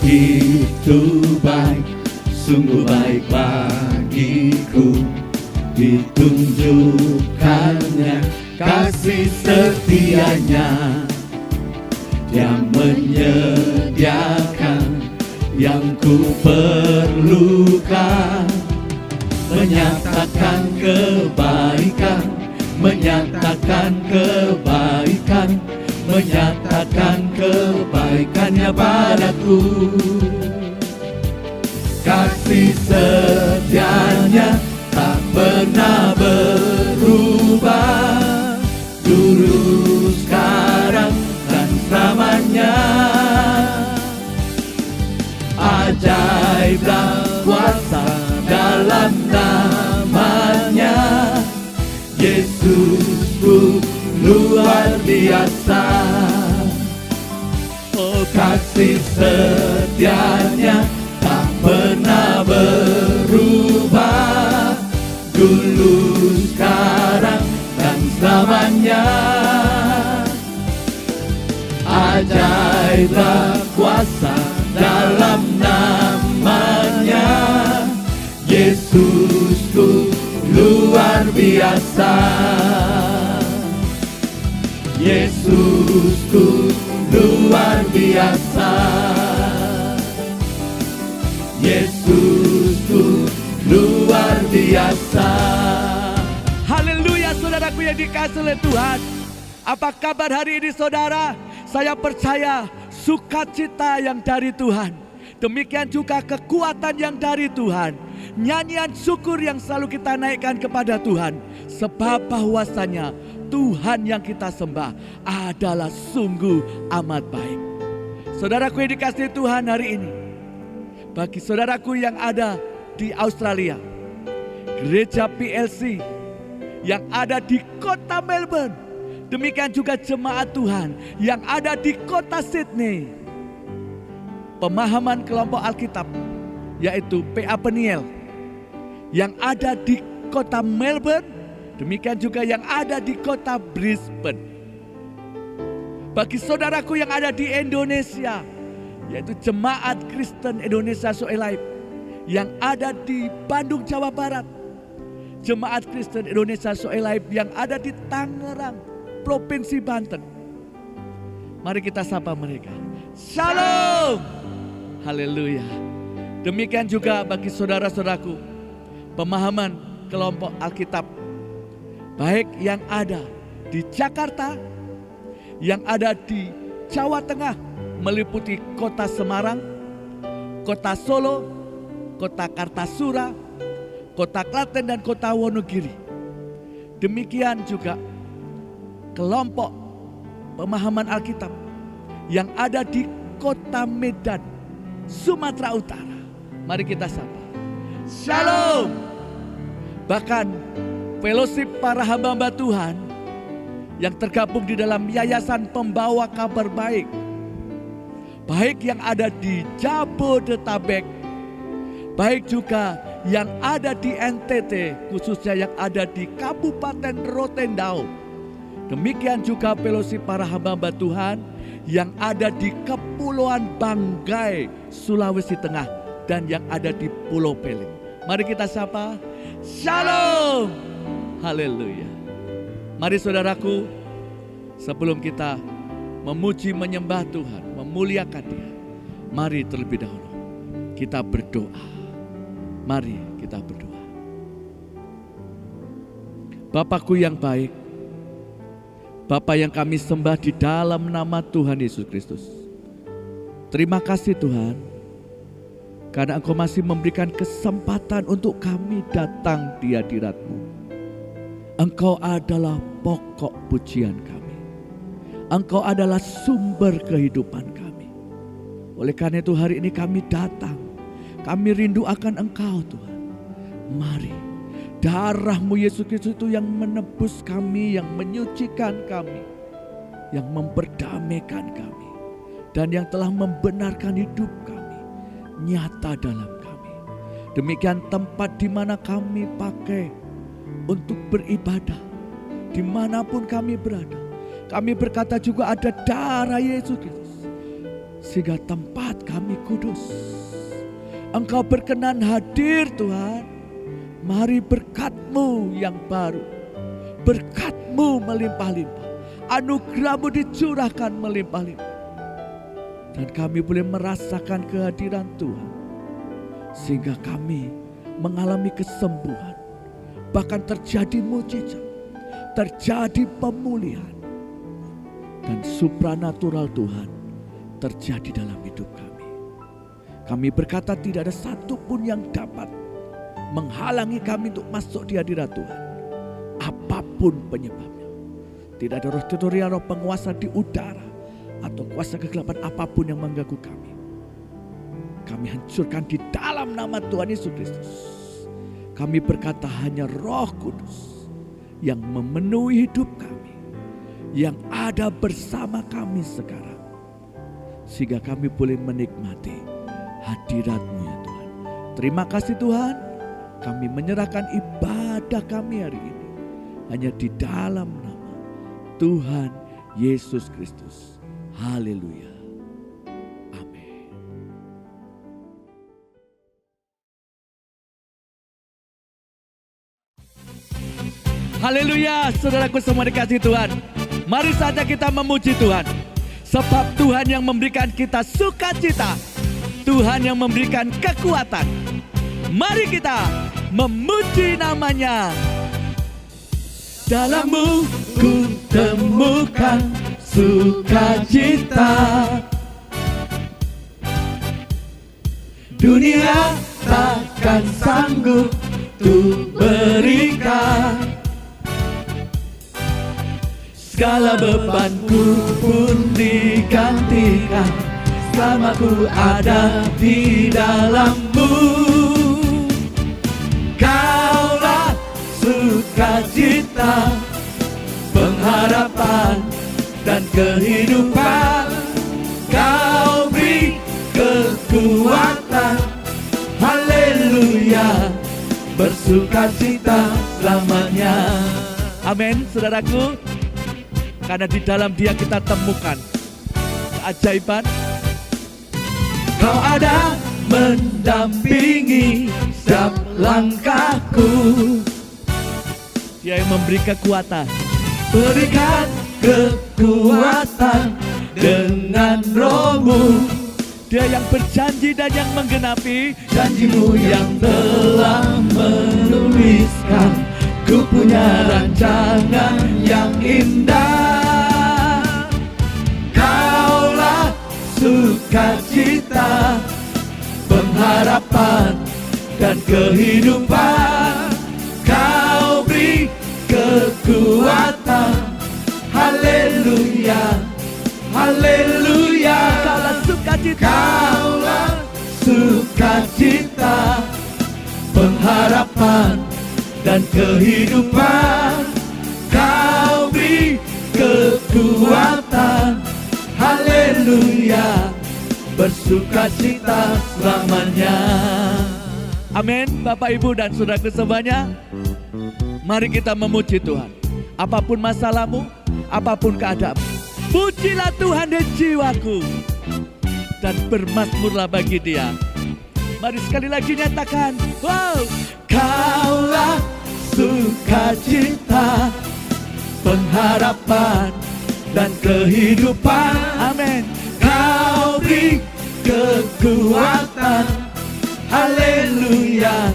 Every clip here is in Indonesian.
itu baik, sungguh baik bagiku. Ditunjukkannya kasih setianya, Dia menyediakan yang ku perlukan, menyatakan kebaikan, menyatakan kebaikan, menyatakan kebaikannya padaku. Kasih setianya tak pernah berubah, dulu, sekarang, dan selamanya. Ajaiblah kuasa dalam namanya, Yesusku luar biasa. Oh, kasih setianya tak pernah berubah, dulu, sekarang, dan selamanya. Ajaiblah kuasa dalam namanya, Yesusku luar biasa. Yesusku luar biasa. Yesusku luar biasa. Haleluya, saudaraku yang dikasihi oleh Tuhan. Apa kabar hari ini, saudara? Saya percaya sukacita yang dari Tuhan, demikian juga kekuatan yang dari Tuhan, nyanyian syukur yang selalu kita naikkan kepada Tuhan. Sebab bahwasanya Tuhan yang kita sembah adalah sungguh amat baik. Saudaraku yang dikasihi Tuhan, hari ini bagi saudaraku yang ada di Australia, gereja PLC yang ada di kota Melbourne, demikian juga jemaat Tuhan yang ada di kota Sydney, pemahaman kelompok Alkitab yaitu PA Peniel yang ada di kota Melbourne, demikian juga yang ada di kota Brisbane. Bagi saudaraku yang ada di Indonesia, yaitu jemaat Kristen Indonesia Soelaib yang ada di Bandung, Jawa Barat, jemaat Kristen Indonesia Soelaib yang ada di Tangerang, Provinsi Banten. Mari kita sapa mereka. Shalom. Haleluya. Demikian juga bagi saudara-saudaraku pemahaman kelompok Alkitab, baik yang ada di Jakarta, yang ada di Jawa Tengah, meliputi kota Semarang, kota Solo, kota Kartasura, kota Klaten, dan kota Wonogiri. Demikian juga kelompok pemahaman Alkitab yang ada di kota Medan, Sumatera Utara. Mari kita sapa. Shalom. Bahkan fellowship para hamba-hamba Tuhan yang tergabung di dalam yayasan pembawa kabar baik, baik yang ada di Jabodetabek, baik juga yang ada di NTT, khususnya yang ada di Kabupaten Rotendao. Demikian juga fellowship para hamba-hamba Tuhan yang ada di Kepulauan Banggai, Sulawesi Tengah, dan yang ada di Pulau Pelin. Mari kita sapa. Shalom. Haleluya. Mari saudaraku, sebelum kita memuji menyembah Tuhan, memuliakan Dia, mari terlebih dahulu kita berdoa. Mari kita berdoa. Bapakku yang baik, Bapa yang kami sembah di dalam nama Tuhan Yesus Kristus. Terima kasih Tuhan, karena Engkau masih memberikan kesempatan untuk kami datang di hadirat-Mu. Engkau adalah pokok pujian kami. Engkau adalah sumber kehidupan kami. Oleh karena itu hari ini kami datang. Kami rindu akan Engkau Tuhan. Mari, darah-Mu Yesus Kristus itu yang menebus kami, yang menyucikan kami, yang memperdamaikan kami, dan yang telah membenarkan hidup kami nyata dalam kami. Demikian tempat di mana kami pakai untuk beribadah, dimanapun kami berada, kami berkata juga ada darah Yesus Kristus, sehingga tempat kami kudus. Engkau berkenan hadir Tuhan. Mari berkat-Mu yang baru, berkat-Mu melimpah-limpah, anugerah-Mu dicurahkan melimpah-limpah. Dan kami boleh merasakan kehadiran Tuhan, sehingga kami mengalami kesembuhan. Bahkan terjadi mujizat, terjadi pemulihan. Dan supranatural Tuhan terjadi dalam hidup kami. Kami berkata tidak ada satupun yang dapat menghalangi kami untuk masuk di hadirat Tuhan. Apapun penyebabnya. Tidak ada roh tutorial, roh penguasa di udara, atau kuasa kegelapan apapun yang mengganggu kami. Kami hancurkan di dalam nama Tuhan Yesus Kristus. Kami berkata hanya Roh Kudus yang memenuhi hidup kami, yang ada bersama kami sekarang. Sehingga kami boleh menikmati hadirat-Mu ya Tuhan. Terima kasih Tuhan. Kami menyerahkan ibadah kami hari ini hanya di dalam nama Tuhan Yesus Kristus. Haleluya. Amin. Haleluya, saudaraku semua dikasih Tuhan. Mari saja kita memuji Tuhan. Sebab Tuhan yang memberikan kita sukacita. Tuhan yang memberikan kekuatan. Mari kita memuji nama-Nya. Dalam-Mu ku temukan sukacita. Dunia takkan sanggup untuk berikan. Segala bebanku pun digantikan selama ku ada di dalam-Mu. Kaulah sukacita, pengharapan dan kehidupan. Kau beri kekuatan, haleluya, bersukacita selamanya. Amin, saudaraku. Karena di dalam Dia kita temukan keajaiban. Kau ada mendampingi setiap langkahku. Dia yang memberi kekuatan. Berikan kekuatan dengan Roh-Mu. Dia yang berjanji dan yang menggenapi Janji-Mu yang telah menuliskan. Ku punya rancangan yang indah. Kaulah sukacita, pengharapan dan kehidupan. Kau beri kekuatan, haleluya, haleluya. Kaulah sukacita, Kaulah sukacita, pengharapan dan kehidupan. Kau beri kekuatan, haleluya, bersukacita selamanya. Amin. Bapak, Ibu, dan saudaraku semuanya, mari kita memuji Tuhan. Apapun masalahmu, apapun keadaanmu, pujilah Tuhan di jiwaku dan bermazmurlah bagi Dia. Mari sekali lagi nyatakan, wow. Kaulah sukacita, pengharapan dan kehidupan. Amin. Kau beri kekuatan, haleluya,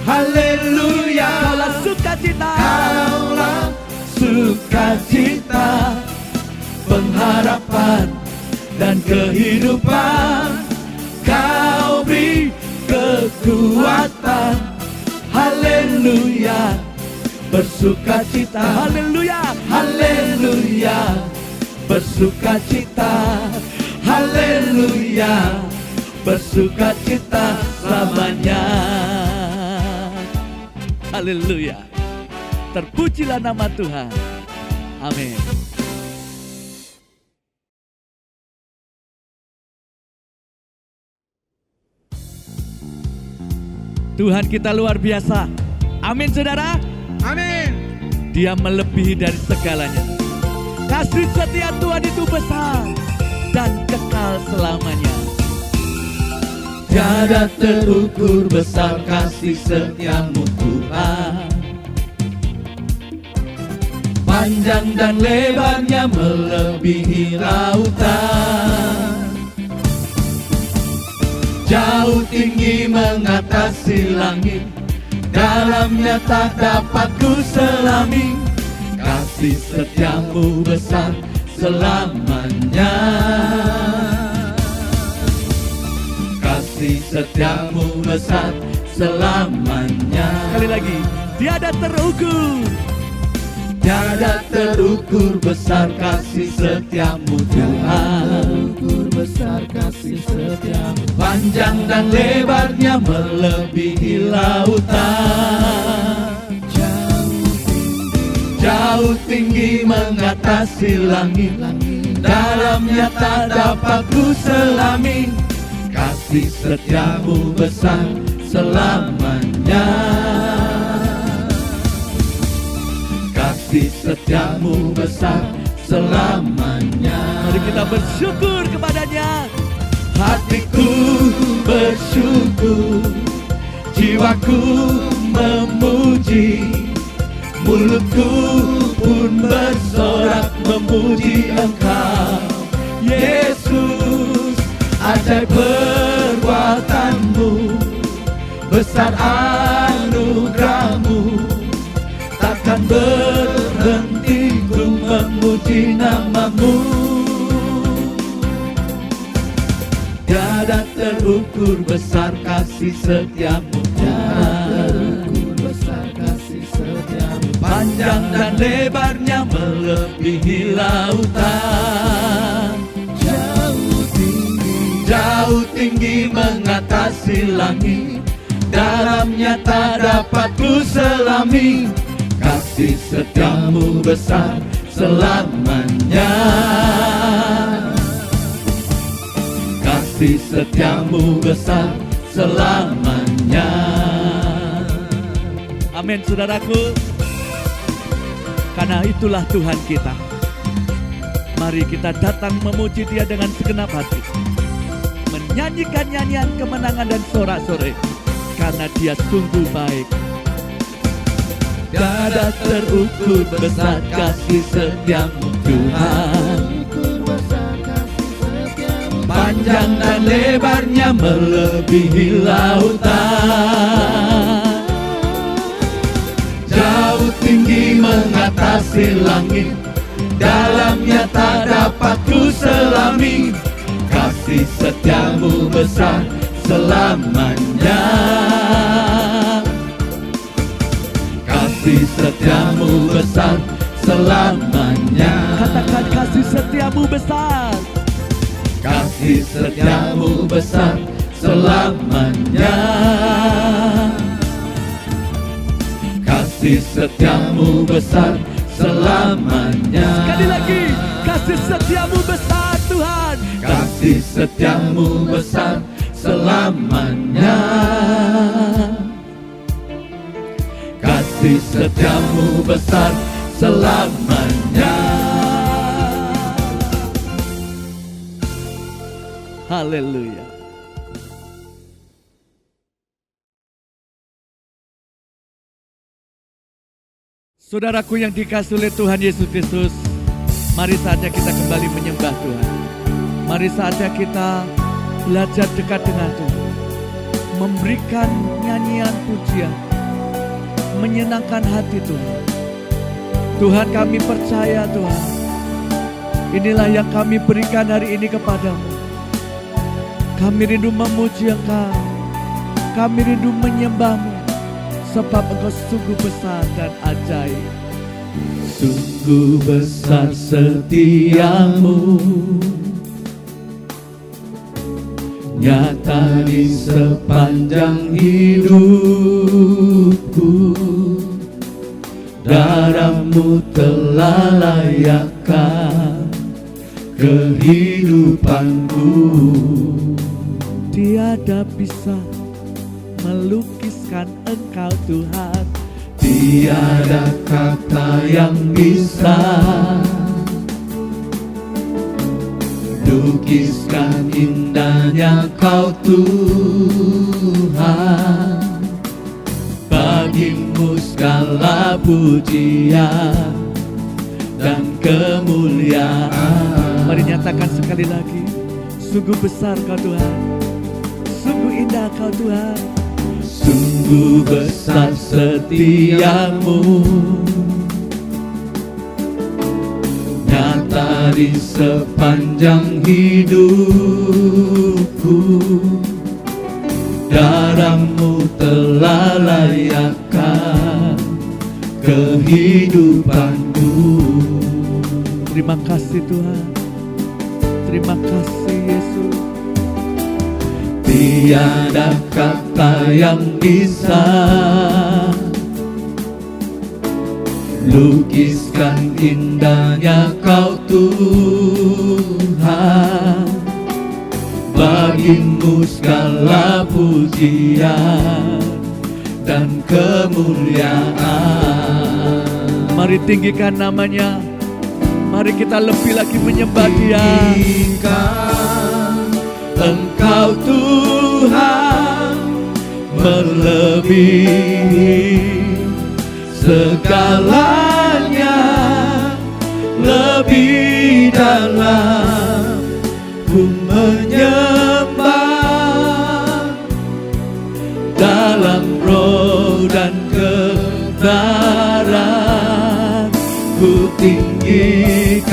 haleluya. Kaulah sukacita, Kaulah sukacita, pengharapan dan kehidupan. Kau beri kekuatan, haleluya, bersukacita, haleluya, haleluya, bersukacita, haleluya, bersukacita selamanya. haleluya. Terpujilah nama Tuhan. Amin. Tuhan kita luar biasa. Amin, saudara. Amin. Dia melebihi dari segalanya. Kasih setia Tuhan itu besar. dan kekal selamanya. Tiada terukur besar kasih setiamu Tuhan, panjang dan lebarnya melebihi lautan, jauh tinggi mengatasi langit, dalamnya tak dapat ku selami. Kasih setiamu besar selamanya, kasih setiamu besar selamanya. Sekali lagi, tiada terukur. Tiada terukur besar kasih setiamu Tuhan, besar kasih setiamu, panjang dan lebarnya melebihi lautan, jauh tinggi mengatasi langit, dalamnya tak dapat ku selami. Kasih setiamu besar selamanya, kasih setiamu besar selamanya. Mari kita bersyukur kepadanya. Hatiku bersyukur, jiwaku memuji, mulutku pun bersorak memuji Engkau, Yesus. Ajaib perbuatanmu, besar anugerahmu, takkan berhenti ku memuji namamu. Tiada terukur besar kasih setiamu Tuhan, besar kasih setiamu, panjang dan lebarnya melebihi lautan, jauh tinggi mengatasi langit, dalamnya tak dapat ku selami. Kasih setiamu besar selamanya, kasih setiamu besar selamanya. Amin, saudaraku. Karena itulah Tuhan kita. Mari kita datang memuji Dia dengan segenap hati, menyanyikan nyanyian kemenangan dan sorak-sorai, karena Dia sungguh baik. Tiada terukur besar kasih setiamu Tuhan, besar kasih setiamu, panjang dan lebarnya melebihi lautan, jauh tinggi mengatasi langit, dalamnya tak dapat ku selami. Kasih setiamu besar selamanya, kasih setiamu besar selamanya. Katakan kasih setiamu besar. Kasih setiamu besar selamanya, kasih setiamu besar selamanya. Sekali lagi, kasih setiamu besar Tuhan. Kasih setiamu besar selamanya, kasih setiamu besar selamanya. Haleluya. Saudaraku yang dikasihi oleh Tuhan Yesus Kristus, mari saatnya kita kembali menyembah Tuhan. Mari saatnya kita belajar dekat dengan Tuhan, memberikan nyanyian pujian, menyenangkan hati Tuhan. Tuhan, kami percaya Tuhan, inilah yang kami berikan hari ini kepadamu. Kami rindu memuji Engkau, kami rindu menyembahmu, sebab Engkau sungguh besar dan ajaib. Sungguh besar setiamu, nyata di sepanjang hidupku. Darahmu telah layakkan kehidupanku. Tiada bisa melukiskan Engkau Tuhan, Tiada kata yang bisa lukiskan indahnya Kau Tuhan. Bagimu segala pujian dan kemuliaan. Mari nyatakan sekali lagi, sungguh besar Kau Tuhan, sungguh indah Kau Tuhan. Sungguh besar setiamu, nyata di sepanjang hidupku. Darah-Mu telah layakkan kehidupanku. Terima kasih Tuhan, terima kasih Yesus. Tiada kata yang bisa lukiskan indahnya Kau Tuhan. Bagimu segala pujian dan kemuliaan. Mari tinggikan namanya, mari kita lebih lagi menyembah Dia. Tinggikan Engkau Tuhan, melebihi segalanya, lebih dalam ku menyembah, dalam roh dan kebenaran ku tinggikan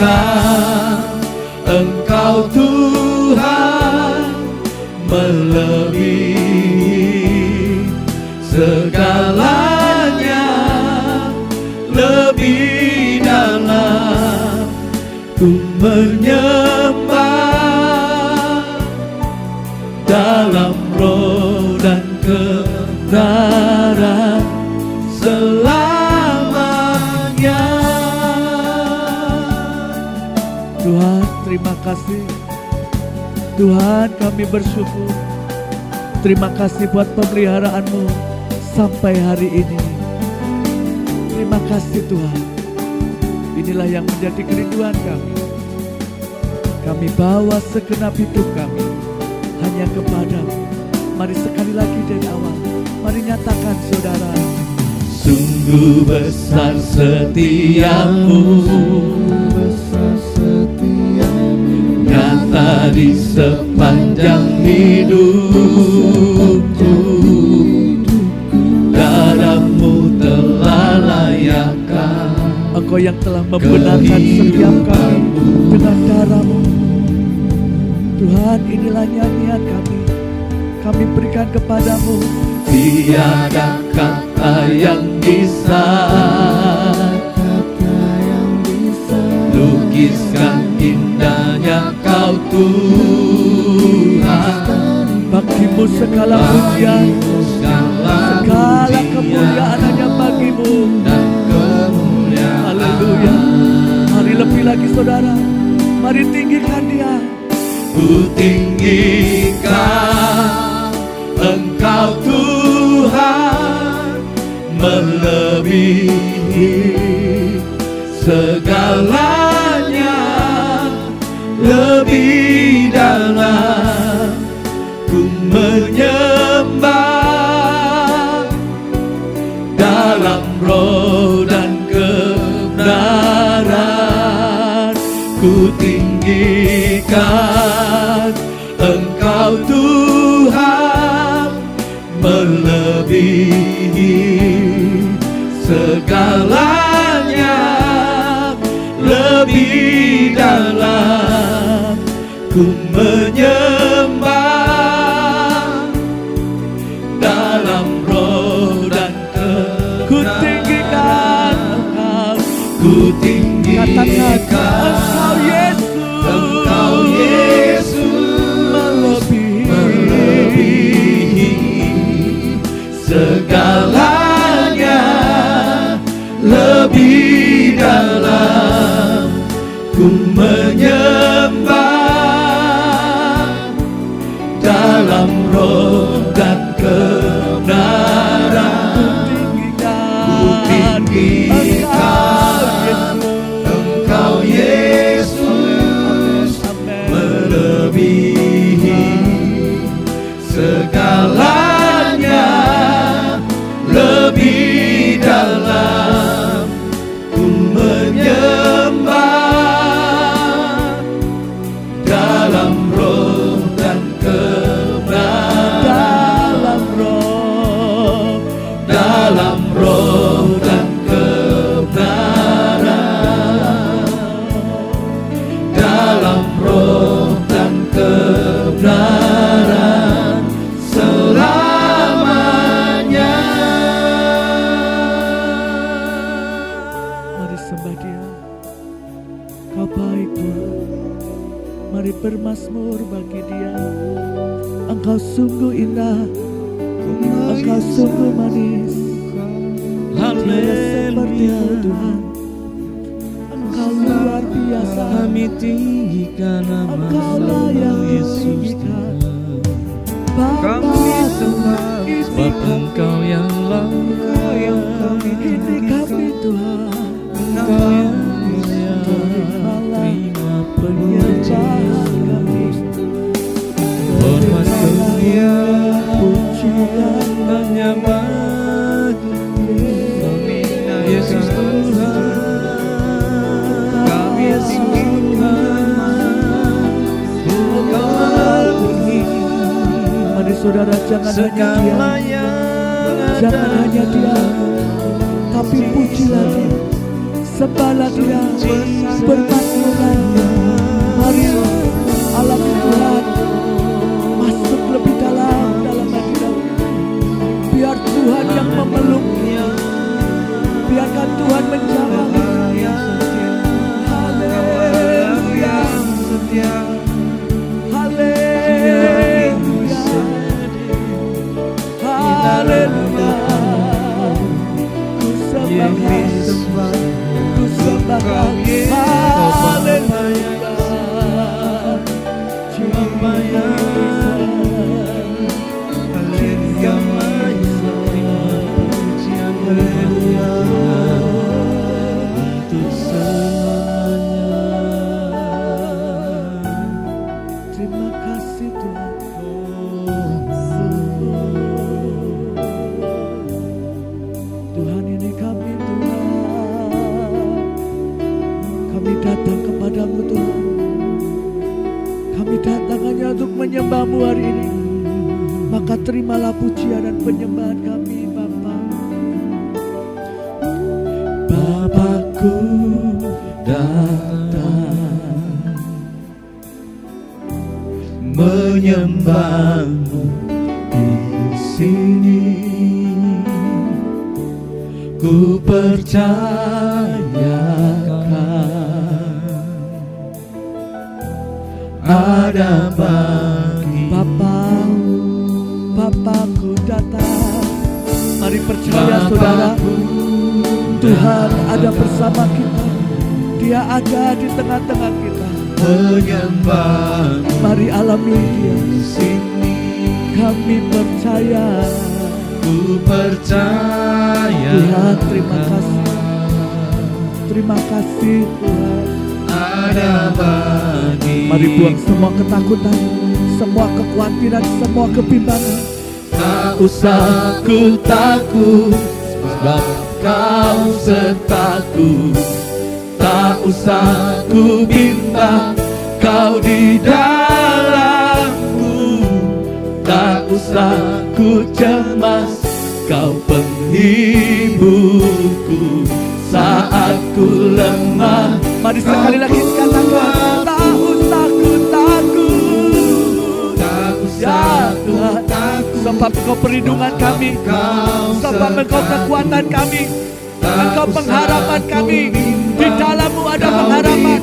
Engkau Tuhan, melebihi segalanya, lebih dalam ku menyembah, dalam roh dan kebenaran selamanya. Tuhan, terima kasih. Tuhan, kami bersyukur. Terima kasih buat pemeliharaan-Mu sampai hari ini. Terima kasih Tuhan. Inilah yang menjadi kerinduan kami. Kami bawa segenap hidup kami hanya kepada-Mu. Mari sekali lagi dari awal, mari nyatakan saudara. Sungguh besar setiamu, besar setiamu, nyata di sepanjang hidupku. Darah-Mu telah layakkan Engkau yang telah membenarkan setiap kami dengan darah-Mu. Tuhan, inilah nyanyian kami. Kami berikan kepada-Mu. Tiada kata yang bisa lukiskan indahnya Kau Tuhan. Bagimu segala pujian, segala kemuliaan hanya bagimu. Dan kemuliaan. Haleluya. Mari lebih lagi saudara, mari tinggikan Dia. Ku tinggikan Engkau Tuhan, melebihi segalanya, lebih dalam ku menyembah, dalam roh dan kebenaran ku tinggikan Engkau Tuhan, melebihi segalanya, lebih dalam ku menyembah, dalam roh dan Ku tinggikan Engkau. ku tinggikan Katakan Engkau Yesus, Engkau Yesus, melebihi segalanya, lebih dalam ku menyembah, dalam roh dan kebenaran ku tinggikan Engkau Yesus, Amen. bermazmur bagi Dia. Engkau sungguh indah, Engkau sungguh manis, tiada seperti-Mu Tuhan. Engkau luar biasa, Kami tinggikan Engkaulah yang Yesus Bapa, ini sebab Engkau yang layak, ini kami Tuhan. Engkau yang mulia, terima Penyembahan kami, hormat kemuliaan, pujian hanya bagi Yesus Tuhan. Kami tinggikan, Engkau bunyi. Mari saudara, jangan hanya Dia, jangan hanya Dia, tapi pujilah Dia, sembahlah Dia, bermazmurlah Dia. Mari alami Tuhan, masuk lebih dalam hadirat. Biar Tuhan yang memeluk, biarkan Tuhan menjamah. Haleluya, haleluya, haleluya. Ku sembah, ku sembah, haleluya. Terima kasih Tuhan. Tuhan, ini kami Tuhan. Kami datang kepadamu Tuhan. Kami datang hanya untuk menyembah-Mu hari ini. Maka terimalah pujian dan penyembahan kami Bapa. Bapakku datang menyembah-Mu di sini. Ku percayakan ada bagi Bapakku datang. Mari percaya saudara, Tuhan ada bersama kita. Dia ada di tengah-tengah kita. menyembah Mari alami Dia. di sini. Kami percaya. Ku percaya Tuhan, terima kasih. Terima kasih Tuhan. ada bagi. Mari buang semua ketakutan, semua kekhawatiran, semua kebimbangan. Tak usah ku takut, sebab Kau sertaku. Tak usah ku bimbang, Kau di dalamku. Tak usah ku cemas, Kau penghiburku saat ku lemah. Mari sekali lagi katakan, tak usah ku takut. Tak Ya usah ku Tuhan, takut, sebab Engkau perlindungan kami, sebab Engkau kekuatan kami, Engkau pengharapan kami. Di dalam-Mu ada pengharapan,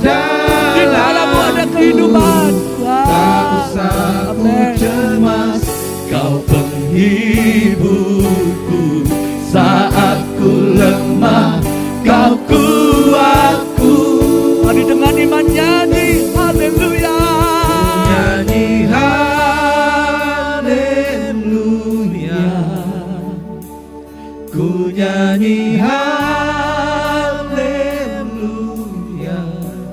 di dalam-Mu ada kehidupan. Tak usah ku cemas, Kau penghiburku saat ku lemah. Kau kuatku. Mari dengan iman nyanyi haleluya. Nyanyi haleluya. Ku nyanyi haleluya.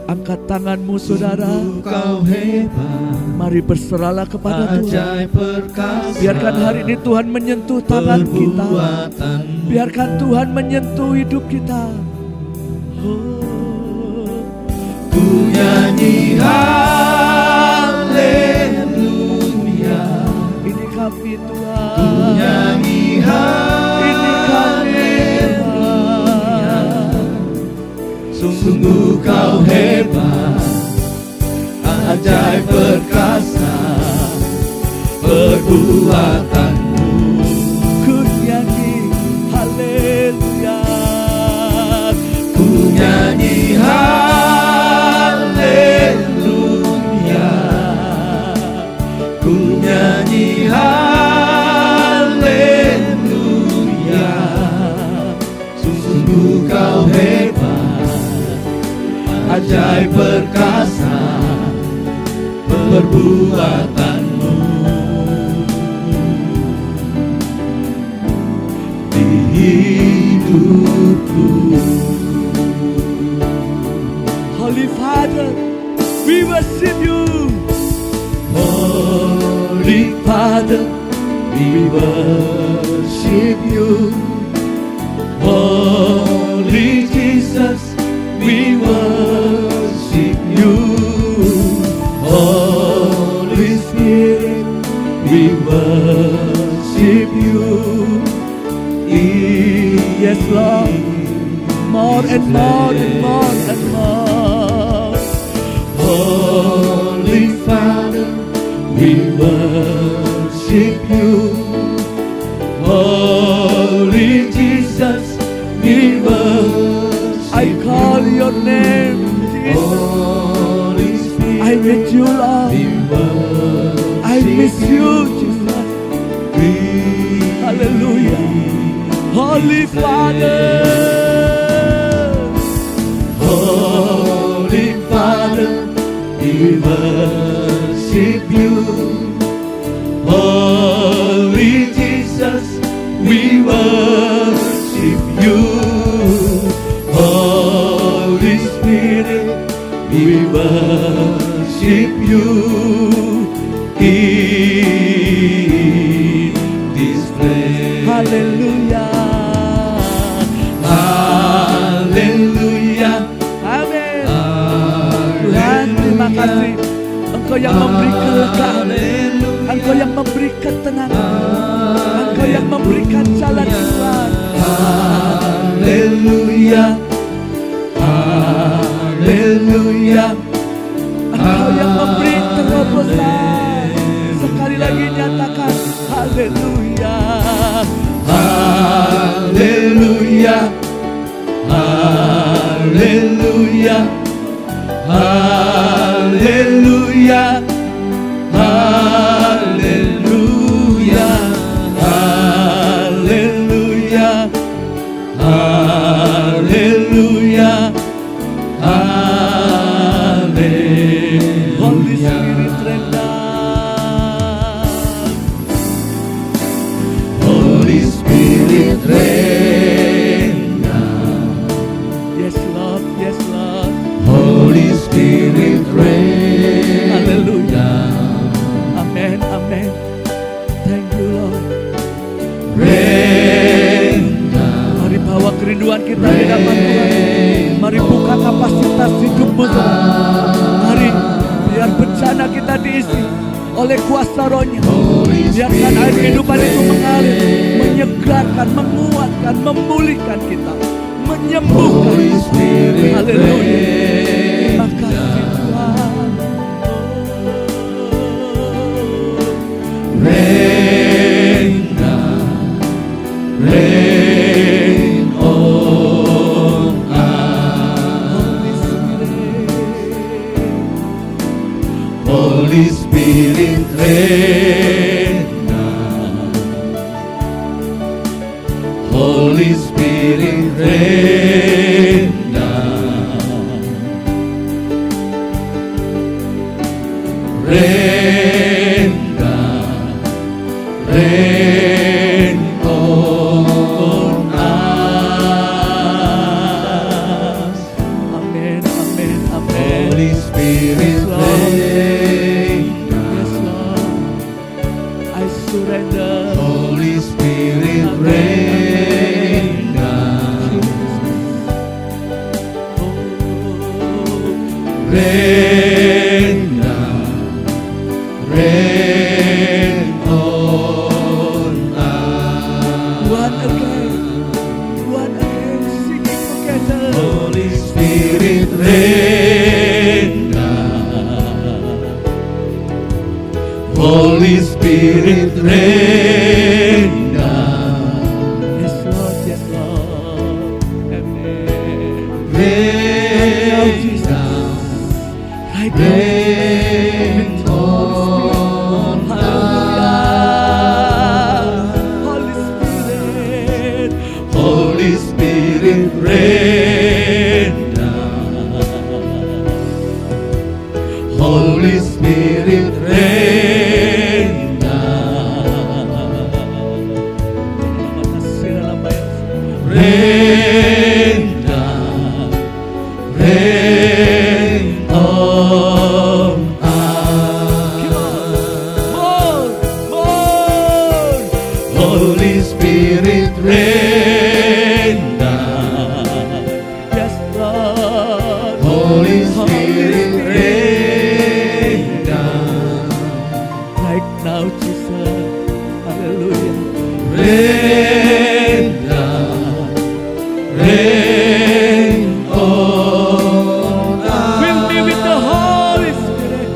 Angkat tanganmu saudara, Kau hebat, mari berserahlah kepada Tuhan. ajaib perkasa. Biarkan hari ini Tuhan menyentuh tangan kita. Perbuatanmu. Biarkan Tuhan menyentuh hidup kita. Ku nyanyi haleluya. Ini kami Tuhan. Ku nyanyi Ini kami haleluya. Sungguh Kau hebat, ajaib perkasa perbuatanmu. Ku nyanyi haleluya. Ku nyanyi haleluya. ajaib perkasa perbuatanmu di hidupku. Holy Father, we worship you. Holy Father, we worship you. Holy Jesus, we worship you. Holy Spirit, we worship you. Yes, Lord. More and more and more and more. Holy Father, we worship you. Holy Jesus, we worship I call your name, Jesus. Holy Spirit, I miss you, Lord. we worship I miss you, Jesus. Hallelujah. Holy Father, Holy Father, we worship you. Holy Jesus, we worship you. Holy Spirit, we worship you. In this place. haleluya. Haleluya. Amin. Tuhan, terima kasih. Engkau yang memberi kelegaan, Engkau yang memberi ketenangan, Engkau yang memberikan jalan keluar. Haleluya. Haleluya. Engkau yang memberi terobosan. Sekali lagi nyatakan haleluya. Haleluya. Haleluya. Haleluya. Haleluya. Haleluya. Haleluya. Holy Haleluya. Spirit rendah. Holy Spirit reign. Yes Lord, yes Lord. Holy Spirit reign. Haleluya. Amen, amen. Thank you Lord. Reign. Mari bawa kerinduan kita di hadapan Tuhan. Mari buka kapasitas hidupmu Tuhan. Mari biar bencana kita diisi oleh kuasa Roh-Nya. Biarkan air kehidupan itu mengalir, menyegarkan, menguatkan, memulihkan kita, menyembuhkan. Holy Spirit Haleluya. Terima kasih Tuhan. Reign. Reign on us. Holy Spirit reign. Holy Spirit reign. Reign. Reign on us. Amen, amen, amen. Holy Spirit reign. Yes Lord. I surrender. Holy Spirit reign. Reign. Reign on us. One again, singing together. Holy Spirit reign. Holy Spirit reign. Yes Lord, yes Lord. Amen. Rain down. Right now. rain on Hallelujah. Holy Spirit. Holy Spirit rain down. Holy Spirit reign down. Rain down, rain on us. Holy Spirit rain down. Yes, Lord. Holy Spirit rain down. Right now, Jesus. Hallelujah. Rain down, rain on us. Fill me with the Holy Spirit.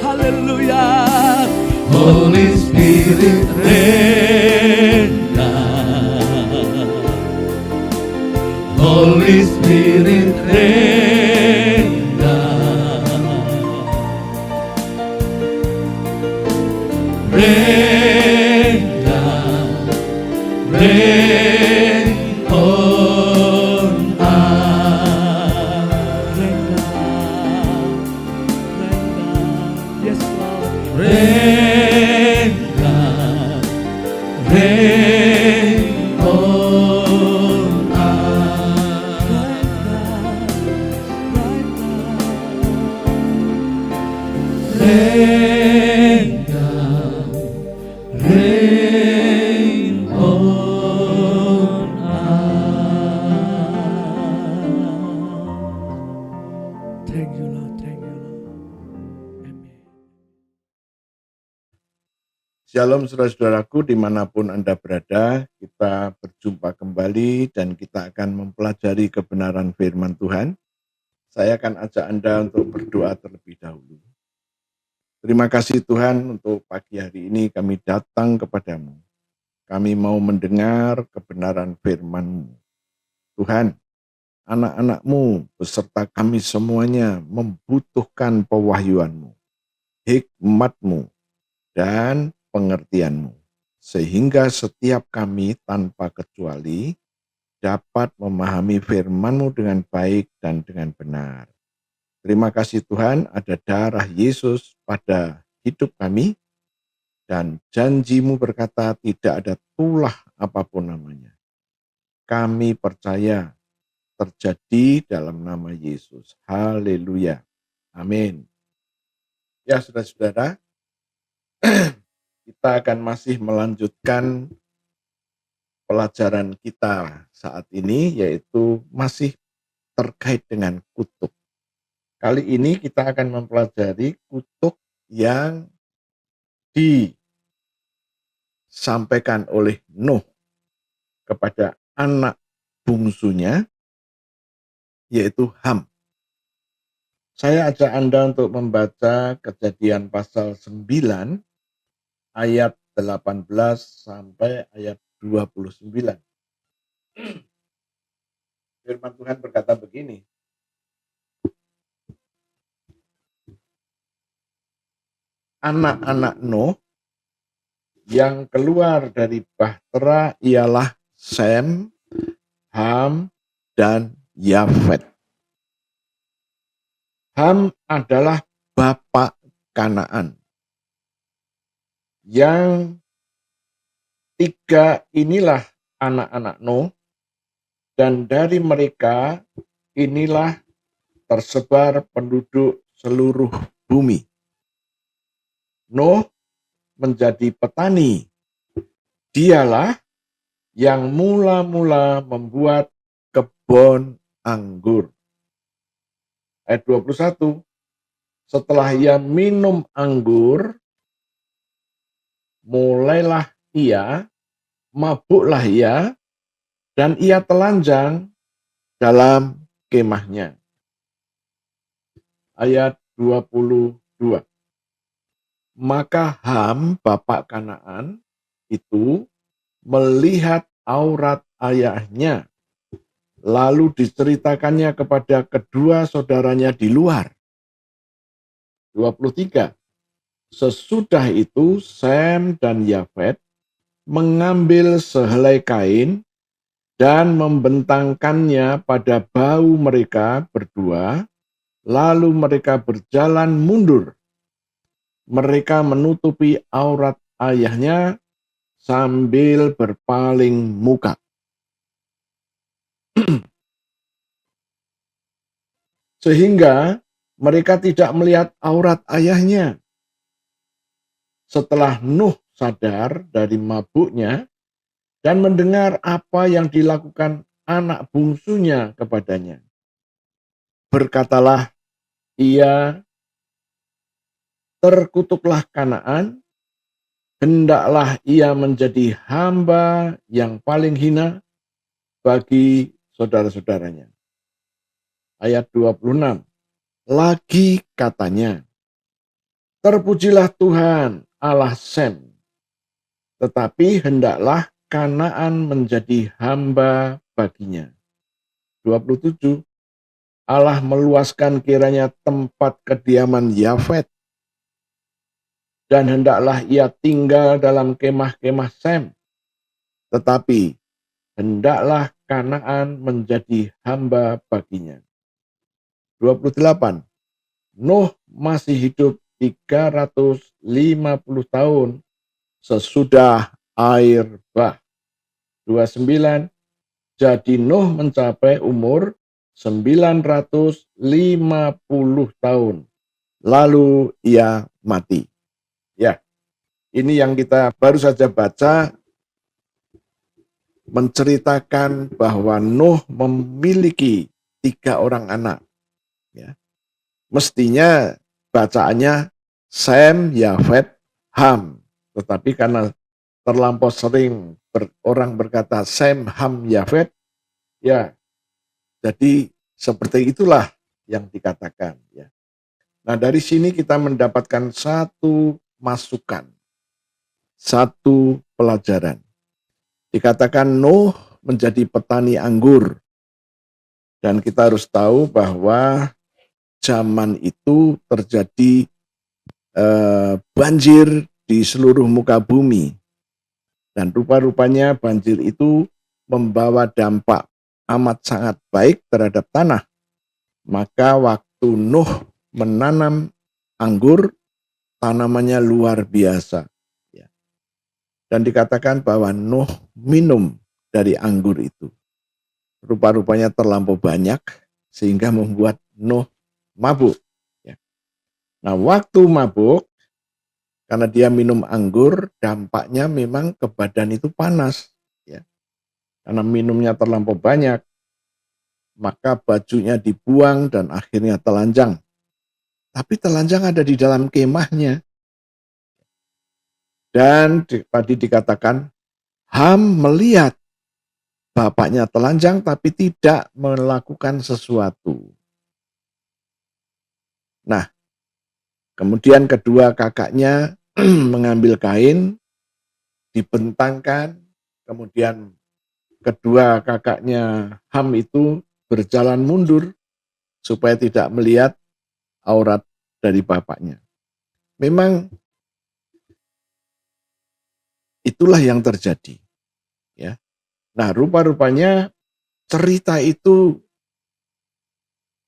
Hallelujah. Holy Spirit rain down. Holy Spirit rain down. Rain down, rain on us. Yes, Lord. Rain down, rain on us. Rain down, rain on us. Thank you, Lord. Thank you, Lord. Amen. Shalom saudara-saudaraku dimanapun Anda berada, kita berjumpa kembali dan kita akan mempelajari kebenaran firman Tuhan. Saya akan ajak Anda untuk berdoa terlebih dahulu. Terima kasih Tuhan untuk pagi hari ini kami datang kepadamu. Kami mau mendengar kebenaran firman-Mu. Tuhan, anak-anak-Mu beserta kami semuanya membutuhkan pewahyuan-Mu, hikmat-Mu, dan pengertian-Mu, sehingga setiap kami tanpa kecuali dapat memahami firman-Mu dengan baik dan dengan benar. Terima kasih Tuhan, ada darah Yesus pada hidup kami, dan janji-Mu berkata tidak ada tulah apapun namanya. Kami percaya terjadi dalam nama Yesus. Haleluya. Amin. Ya saudara-saudara, kita akan masih melanjutkan pelajaran kita saat ini, yaitu masih terkait dengan kutuk. Kali ini kita akan mempelajari kutuk yang disampaikan oleh Nuh kepada anak bungsunya, yaitu Ham. Saya ajak Anda untuk membaca Kejadian pasal 9 ayat 18 sampai ayat 29. Firman Tuhan berkata begini. Anak-anak Nuh yang keluar dari bahtera ialah Sem, Ham, dan Yafet. Ham adalah bapak Kanaan. Yang tiga inilah anak-anak Nuh, dan dari mereka inilah tersebar penduduk seluruh bumi. Nuh menjadi petani. Dialah yang mula-mula membuat kebun anggur. Ayat 21, setelah ia minum anggur, mulailah ia, mabuklah ia, dan ia telanjang dalam kemahnya. Ayat 22. Maka Ham, bapak Kanaan, itu melihat aurat ayahnya, lalu diceritakannya kepada kedua saudaranya di luar. 23. Sesudah itu Sem dan Yafet mengambil sehelai kain dan membentangkannya pada bahu mereka berdua, lalu mereka berjalan mundur mereka menutupi aurat ayahnya sambil berpaling muka. Sehingga mereka tidak melihat aurat ayahnya. Setelah Nuh sadar dari mabuknya dan mendengar apa yang dilakukan anak bungsunya kepadanya, berkatalah ia, terkutuklah Kanaan, hendaklah ia menjadi hamba yang paling hina bagi saudara-saudaranya. Ayat 26. Lagi katanya, terpujilah Tuhan Allah Sem, tetapi hendaklah Kanaan menjadi hamba baginya. 27. Allah meluaskan kiranya tempat kediaman Yafet, dan hendaklah ia tinggal dalam kemah-kemah Sem, tetapi hendaklah Kanaan menjadi hamba baginya. 28. Nuh masih hidup 350 tahun sesudah air bah. 29. Jadi Nuh mencapai umur 950 tahun. Lalu ia mati. Ya, ini yang kita baru saja baca menceritakan bahwa Nuh memiliki 3 orang anak. Ya. Mestinya bacaannya Sem, Yafet, Ham. Tetapi karena terlampau sering orang berkata Sem, Ham, Yafet, ya jadi seperti itulah yang dikatakan. Ya. Nah dari sini kita mendapatkan satu masukan, satu pelajaran. Dikatakan Nuh menjadi petani anggur. Dan kita harus tahu bahwa zaman itu terjadi banjir di seluruh muka bumi. Dan rupa-rupanya banjir itu membawa dampak amat sangat baik terhadap tanah. Maka waktu Nuh menanam anggur, tanamannya luar biasa. Dan dikatakan bahwa Nuh minum dari anggur itu. Rupa-rupanya terlampau banyak sehingga membuat Nuh mabuk. Nah waktu mabuk, karena dia minum anggur, dampaknya memang ke badan itu panas. Ya. Karena minumnya terlampau banyak, maka bajunya dibuang dan akhirnya telanjang. Tapi telanjang ada di dalam kemahnya. Dan tadi dikatakan, Ham melihat bapaknya telanjang tapi tidak melakukan sesuatu. Nah, kemudian kedua kakaknya mengambil kain, dibentangkan, kemudian kedua kakaknya Ham itu berjalan mundur supaya tidak melihat aurat dari bapaknya. Memang itulah yang terjadi. Ya. Nah, rupa-rupanya cerita itu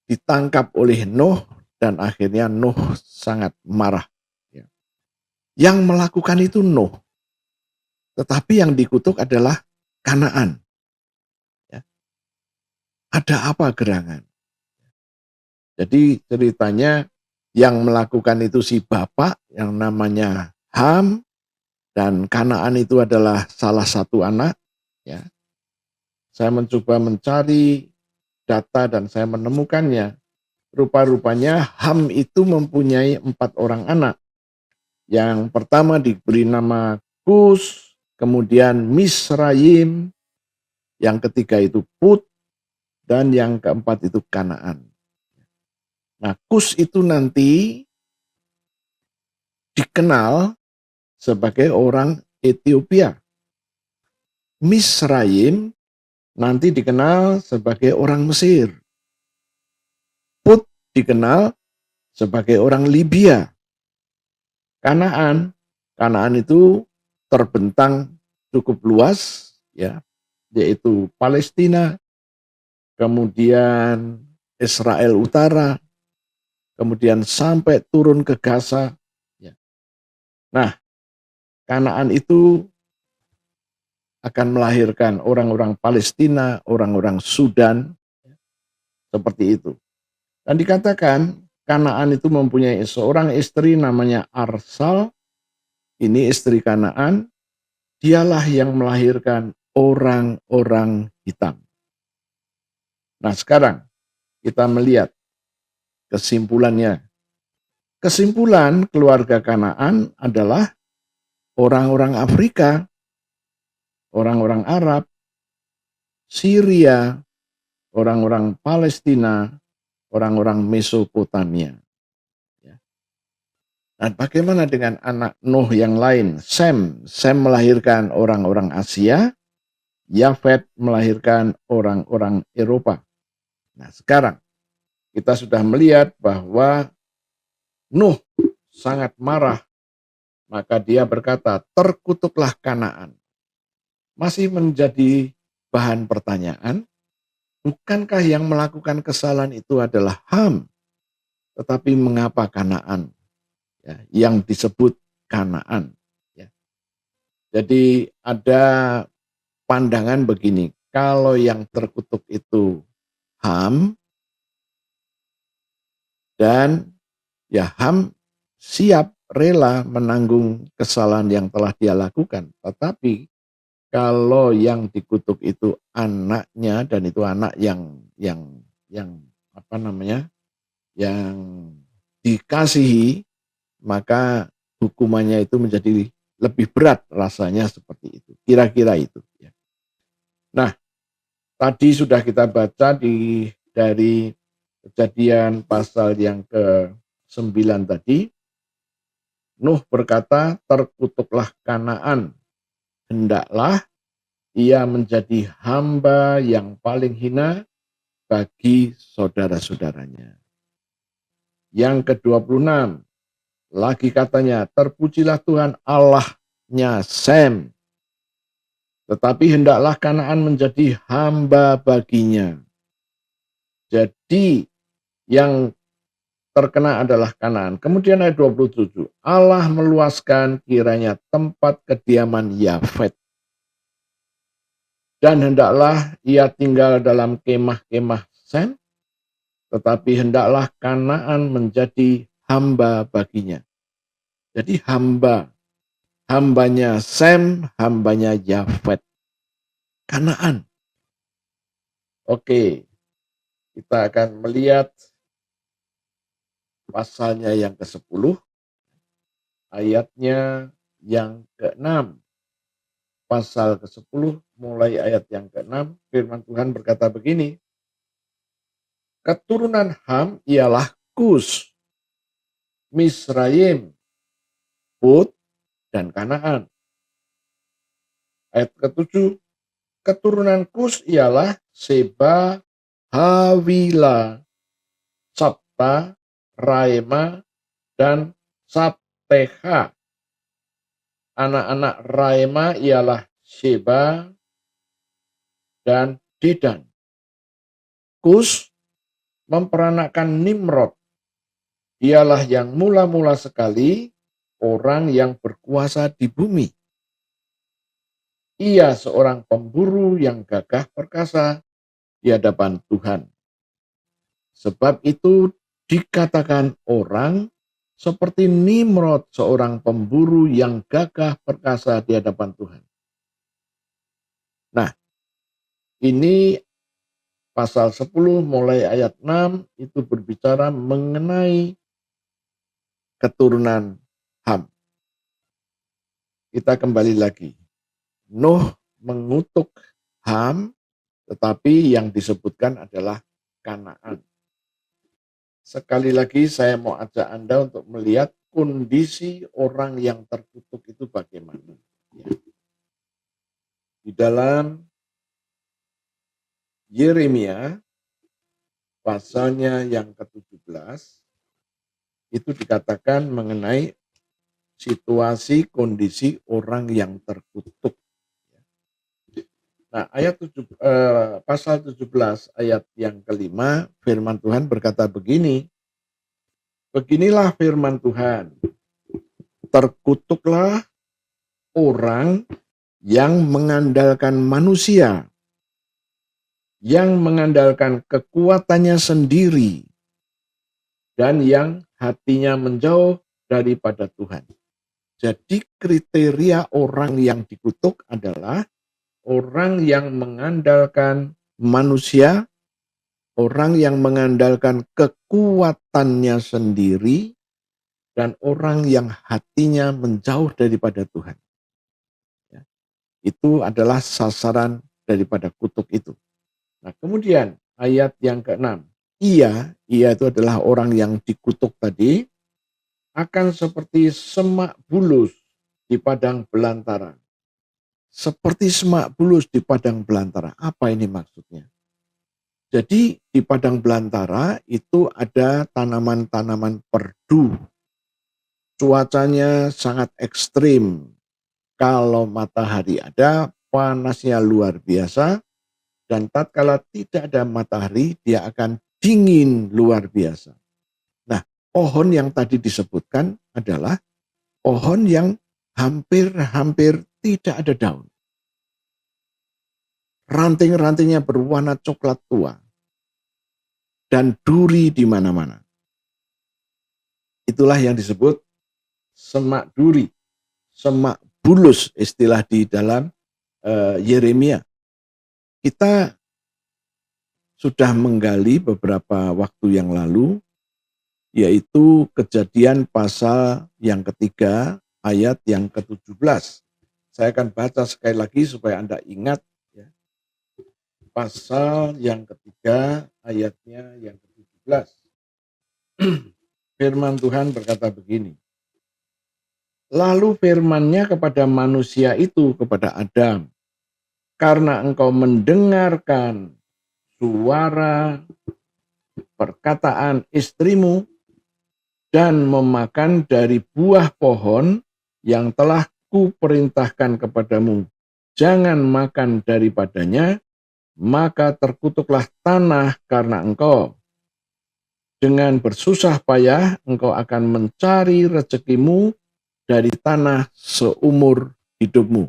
ditangkap oleh Nuh dan akhirnya Nuh sangat marah. Ya. Yang melakukan itu Nuh. Tetapi yang dikutuk adalah Kanaan. Ya. Ada apa gerangan? Jadi ceritanya yang melakukan itu si bapak yang namanya Ham, dan Kanaan itu adalah salah satu anak. Ya. Saya mencoba mencari data dan saya menemukannya. Rupa-rupanya Ham itu mempunyai 4 orang anak. Yang pertama diberi nama Kus, kemudian Misraim, yang ketiga itu Put, dan yang keempat itu Kanaan. Nah, Kus itu nanti dikenal sebagai orang Ethiopia. Misraim nanti dikenal sebagai orang Mesir. Put dikenal sebagai orang Libya. Kanaan itu terbentang cukup luas, ya, yaitu Palestina, kemudian Israel Utara, kemudian sampai turun ke Gaza, ya. Nah, Kanaan itu akan melahirkan orang-orang Palestina, orang-orang Sudan, seperti itu. Dan dikatakan Kanaan itu mempunyai seorang istri namanya Arsal, ini istri Kanaan, dialah yang melahirkan orang-orang hitam. Nah sekarang kita melihat kesimpulannya. Kesimpulan keluarga Kanaan adalah orang-orang Afrika, orang-orang Arab, Syria, orang-orang Palestina, orang-orang Mesopotamia. Dan bagaimana dengan anak Nuh yang lain? Sem melahirkan orang-orang Asia, Yafet melahirkan orang-orang Eropa. Nah sekarang kita sudah melihat bahwa Nuh sangat marah, maka dia berkata, terkutuklah Kanaan. Masih menjadi bahan pertanyaan, bukankah yang melakukan kesalahan itu adalah Ham? Tetapi mengapa Kanaan? Ya, yang disebut Kanaan. Ya. Jadi ada pandangan begini, kalau yang terkutuk itu Ham, dan ya Ham siap rela menanggung kesalahan yang telah dia lakukan. Tetapi kalau yang dikutuk itu anaknya, dan itu anak yang apa namanya, yang dikasihi, maka hukumannya itu menjadi lebih berat, rasanya seperti itu. Kira-kira itu. Ya. Nah, tadi sudah kita baca dari Kejadian pasal yang ke-9 tadi. Nuh berkata, terkutuklah Kanaan, hendaklah ia menjadi hamba yang paling hina bagi saudara-saudaranya. Yang ke-26, lagi katanya, terpujilah Tuhan Allahnya Sem, tetapi hendaklah Kanaan menjadi hamba baginya. Jadi yang terkena adalah Kanaan. Kemudian ayat 27, Allah meluaskan kiranya tempat kediaman Yafet, dan hendaklah ia tinggal dalam kemah-kemah Sem, tetapi hendaklah Kanaan menjadi hamba baginya. Jadi hambanya Sem, hambanya Yafet, Kanaan. Oke, kita akan melihat pasalnya yang ke-10, ayatnya yang ke-6. Pasal ke-10 mulai ayat yang ke-6, firman Tuhan berkata begini, keturunan Ham ialah Kus, Misraim, Put, dan Kanaan. Ayat ke-7, keturunan Kus ialah Seba, Hawila, Sabta, Raema, dan Sabteha. Anak-anak Raema ialah Sheba dan Dedan. Kus memperanakkan Nimrod. Dialah yang mula-mula sekali orang yang berkuasa di bumi. Ia seorang pemburu yang gagah perkasa di hadapan Tuhan. Sebab itu dikatakan orang seperti Nimrod, seorang pemburu yang gagah perkasa di hadapan Tuhan. Nah, ini pasal 10 mulai ayat 6 itu berbicara mengenai keturunan Ham. Kita kembali lagi. Nuh mengutuk Ham, tetapi yang disebutkan adalah Kanaan. Sekali lagi saya mau ajak Anda untuk melihat kondisi orang yang terkutuk itu bagaimana. Ya. Di dalam Yeremia pasalnya yang ke-17 itu dikatakan mengenai situasi kondisi orang yang terkutuk. Nah, pasal 17 ayat yang ke-5, firman Tuhan berkata begini, beginilah firman Tuhan, Terkutuklah orang yang mengandalkan manusia, yang mengandalkan kekuatannya sendiri, dan yang hatinya menjauh daripada Tuhan. Jadi kriteria orang yang dikutuk adalah orang yang mengandalkan manusia, orang yang mengandalkan kekuatannya sendiri, dan orang yang hatinya menjauh daripada Tuhan. Ya, itu adalah sasaran daripada kutuk itu. Nah, kemudian ayat yang ke-6. Ia itu adalah orang yang dikutuk tadi, akan seperti semak bulus di padang belantara. Seperti semak bulus di padang belantara. Apa ini maksudnya? Jadi di padang belantara itu ada tanaman-tanaman perdu. Cuacanya sangat ekstrim. Kalau matahari ada, panasnya luar biasa. Dan tatkala tidak ada matahari, dia akan dingin luar biasa. Nah, pohon yang tadi disebutkan adalah pohon yang hampir tidak ada daun. Ranting-rantingnya berwarna coklat tua. Dan duri di mana-mana. Itulah yang disebut semak duri. Semak bulus istilah di dalam Yeremia. Kita sudah menggali beberapa waktu yang lalu, yaitu Kejadian pasal yang ketiga, ayat yang ke-17. Saya akan baca sekali lagi supaya Anda ingat. Ya. Pasal yang ketiga, ayatnya yang ke-17. Firman Tuhan berkata begini. Lalu firman-Nya kepada manusia itu, kepada Adam, karena engkau mendengarkan suara perkataan istrimu dan memakan dari buah pohon yang telah kuperintahkan kepadamu, jangan makan daripadanya, maka terkutuklah tanah karena engkau. Dengan bersusah payah engkau akan mencari rezekimu dari tanah seumur hidupmu.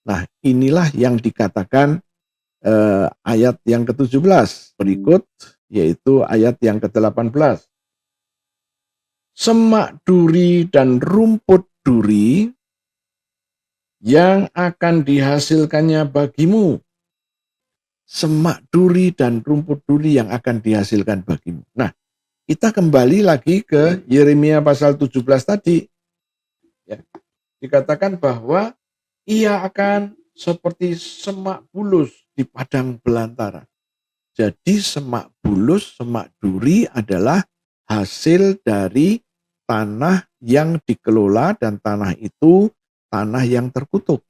Nah, inilah yang dikatakan ayat yang ke-17 berikut, yaitu ayat yang ke-18. Semak duri dan rumput duri yang akan dihasilkannya bagimu. Semak duri dan rumput duri yang akan dihasilkan bagimu. Nah, kita kembali lagi ke Yeremia pasal 17 tadi. Ya, dikatakan bahwa ia akan seperti semak bulus di padang belantara. Jadi semak bulus, semak duri adalah hasil dari tanah yang dikelola, dan tanah itu tanah yang terkutuk.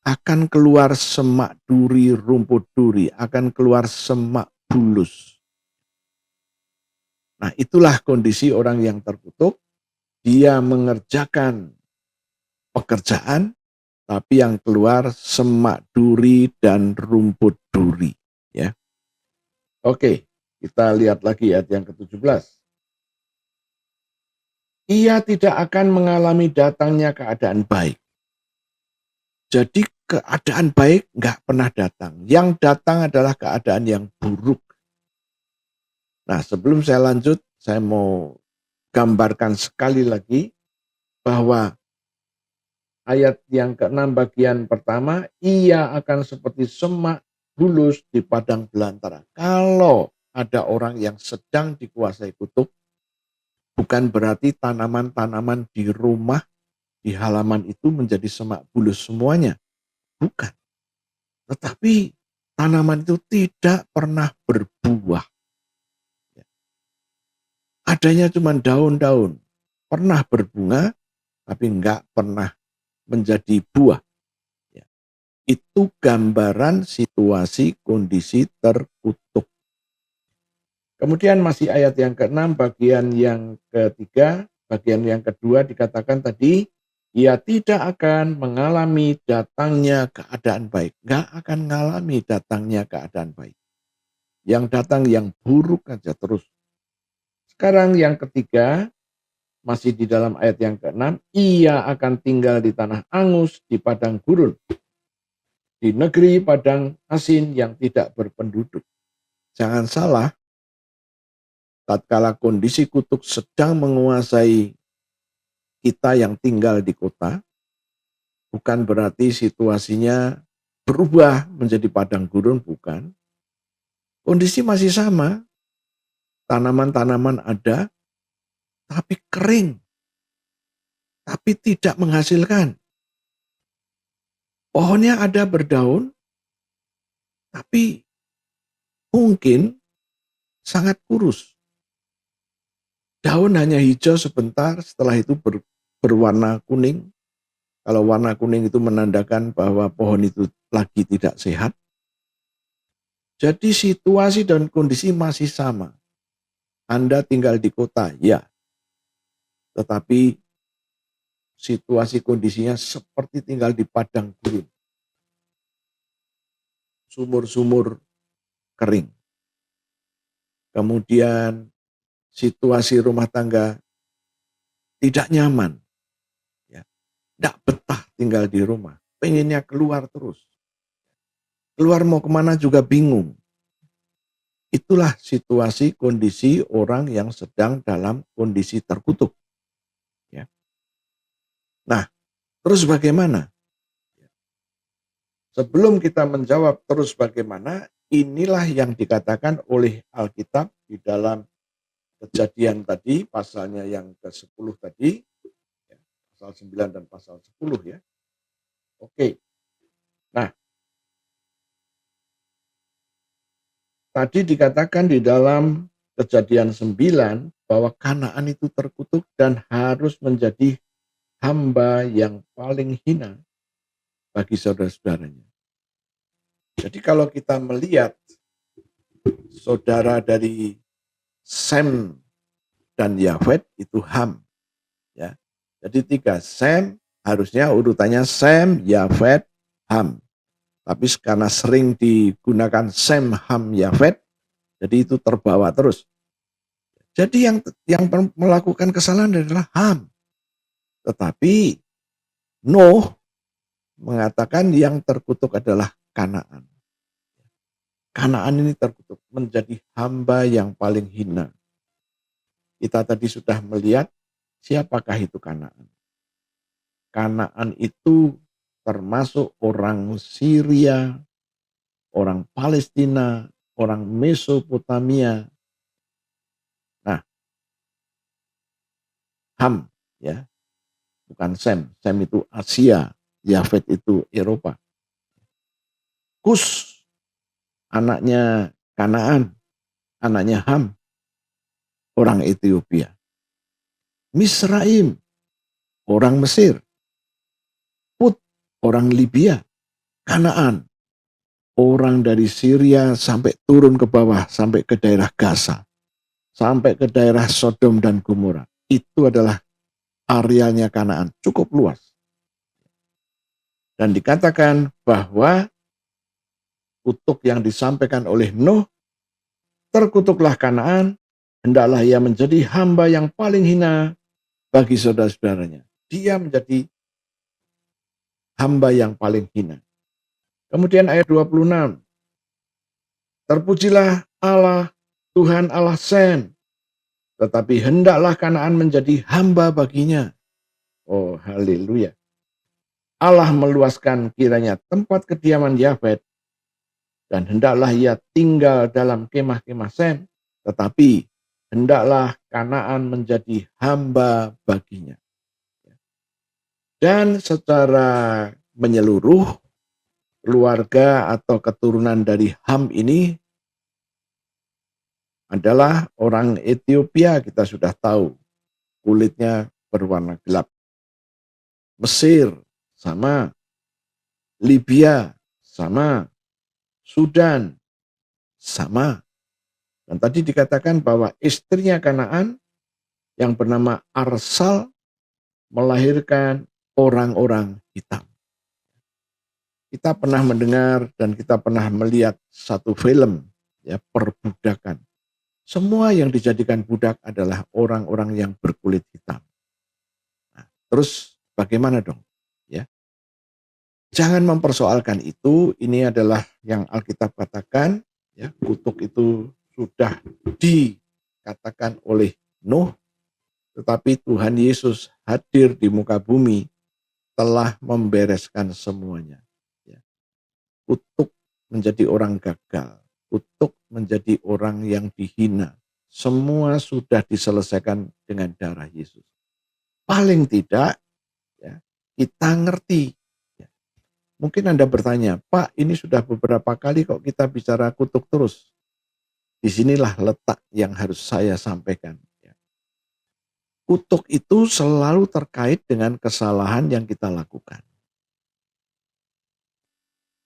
Akan keluar semak duri, rumput duri, akan keluar semak bulus. Nah, itulah kondisi orang yang terkutuk. Dia mengerjakan pekerjaan, tapi yang keluar semak duri dan rumput duri. Ya. Oke, kita lihat lagi ayat yang ke-17. Ia tidak akan mengalami datangnya keadaan baik. Jadi keadaan baik nggak pernah datang. Yang datang adalah keadaan yang buruk. Nah, sebelum saya lanjut, saya mau gambarkan sekali lagi bahwa ayat yang ke-6 bagian pertama, ia akan seperti semak bulus di padang belantara. Kalau ada orang yang sedang dikuasai kutuk, bukan berarti tanaman-tanaman di rumah, di halaman itu menjadi semak bulus semuanya. Bukan. Tetapi tanaman itu tidak pernah berbuah. Adanya cuma daun-daun. Pernah berbunga, tapi enggak pernah menjadi buah. Ya. Itu gambaran situasi kondisi terkutuk. Kemudian masih ayat yang ke-6, bagian yang ketiga, bagian yang kedua dikatakan tadi, ia tidak akan mengalami datangnya keadaan baik. Enggak akan mengalami datangnya keadaan baik. Yang datang yang buruk aja terus. Sekarang yang ketiga, masih di dalam ayat yang ke-6, ia akan tinggal di tanah angus, di padang gurun, di negeri padang asin yang tidak berpenduduk. Jangan salah, tatkala kondisi kutuk sedang menguasai kita yang tinggal di kota, bukan berarti situasinya berubah menjadi padang gurun, bukan. Kondisi masih sama, tanaman-tanaman ada, tapi kering, tapi tidak menghasilkan. Pohonnya ada berdaun, tapi mungkin sangat kurus. Daun hanya hijau sebentar, setelah itu berwarna kuning. Kalau warna kuning itu menandakan bahwa pohon itu lagi tidak sehat. Jadi situasi dan kondisi masih sama. Anda tinggal di kota, ya. Tetapi situasi kondisinya seperti tinggal di padang gurun. Sumur-sumur kering. Kemudian situasi rumah tangga tidak nyaman. Ya. Tidak betah tinggal di rumah. Pengennya keluar terus. Keluar mau kemana juga bingung. Itulah situasi kondisi orang yang sedang dalam kondisi terkutuk. Ya. Nah, terus bagaimana? Sebelum kita menjawab terus bagaimana, inilah yang dikatakan oleh Alkitab di dalam Kejadian tadi, pasalnya yang ke-10 tadi, ya, pasal 9 dan pasal 10 ya. Oke. Nah, tadi dikatakan di dalam Kejadian 9 bahwa Kanaan itu terkutuk dan harus menjadi hamba yang paling hina bagi saudara-saudaranya. Jadi kalau kita melihat saudara dari Sem dan Yafet itu Ham. Ya. Jadi 3, Sem harusnya urutannya Sem, Yafet, Ham. Tapi karena sering digunakan Sem, Ham, Yafet, jadi itu terbawa terus. Jadi yang melakukan kesalahan adalah Ham. Tetapi Nuh mengatakan yang terkutuk adalah Kanaan. Kanaan ini terkutuk menjadi hamba yang paling hina. Kita tadi sudah melihat siapakah itu Kanaan. Kanaan itu termasuk orang Syria, orang Palestina, orang Mesopotamia. Nah, Ham ya, bukan Sem. Sem itu Asia, Yafet itu Eropa. Kus, anaknya Kanaan, anaknya Ham, orang Ethiopia. Misraim, orang Mesir. Put, orang Libya. Kanaan, orang dari Syria sampai turun ke bawah, sampai ke daerah Gaza, sampai ke daerah Sodom dan Gomora. Itu adalah arealnya Kanaan, cukup luas. Dan dikatakan bahwa kutuk yang disampaikan oleh Nuh, terkutuklah Kanaan, hendaklah ia menjadi hamba yang paling hina bagi saudara-saudaranya. Dia menjadi hamba yang paling hina. Kemudian ayat 26. Terpujilah Allah, Tuhan Allah Sem, tetapi hendaklah Kanaan menjadi hamba baginya. Oh, haleluya. Allah meluaskan kiranya tempat kediaman Yafet, dan hendaklah ia tinggal dalam kemah-kemah Sem, tetapi hendaklah Kanaan menjadi hamba baginya. Dan secara menyeluruh, keluarga atau keturunan dari Ham ini adalah orang Ethiopia, kita sudah tahu. Kulitnya berwarna gelap. Mesir, sama. Libya, sama. Sudan, sama. Dan tadi dikatakan bahwa istrinya Kanaan yang bernama Arsal melahirkan orang-orang hitam. Kita pernah mendengar dan kita pernah melihat satu film, ya, perbudakan. Semua yang dijadikan budak adalah orang-orang yang berkulit hitam. Terus bagaimana dong? Ya, jangan mempersoalkan itu. Ini adalah yang Alkitab katakan. Ya, kutuk itu sudah dikatakan oleh Nuh, tetapi Tuhan Yesus hadir di muka bumi telah membereskan semuanya. Ya. Kutuk menjadi orang gagal, kutuk menjadi orang yang dihina. Semua sudah diselesaikan dengan darah Yesus. Paling tidak, ya, kita ngerti. Ya. Mungkin Anda bertanya, Pak, ini sudah beberapa kali kok kita bicara kutuk terus. Disinilah letak yang harus saya sampaikan. Ya. Kutuk itu selalu terkait dengan kesalahan yang kita lakukan.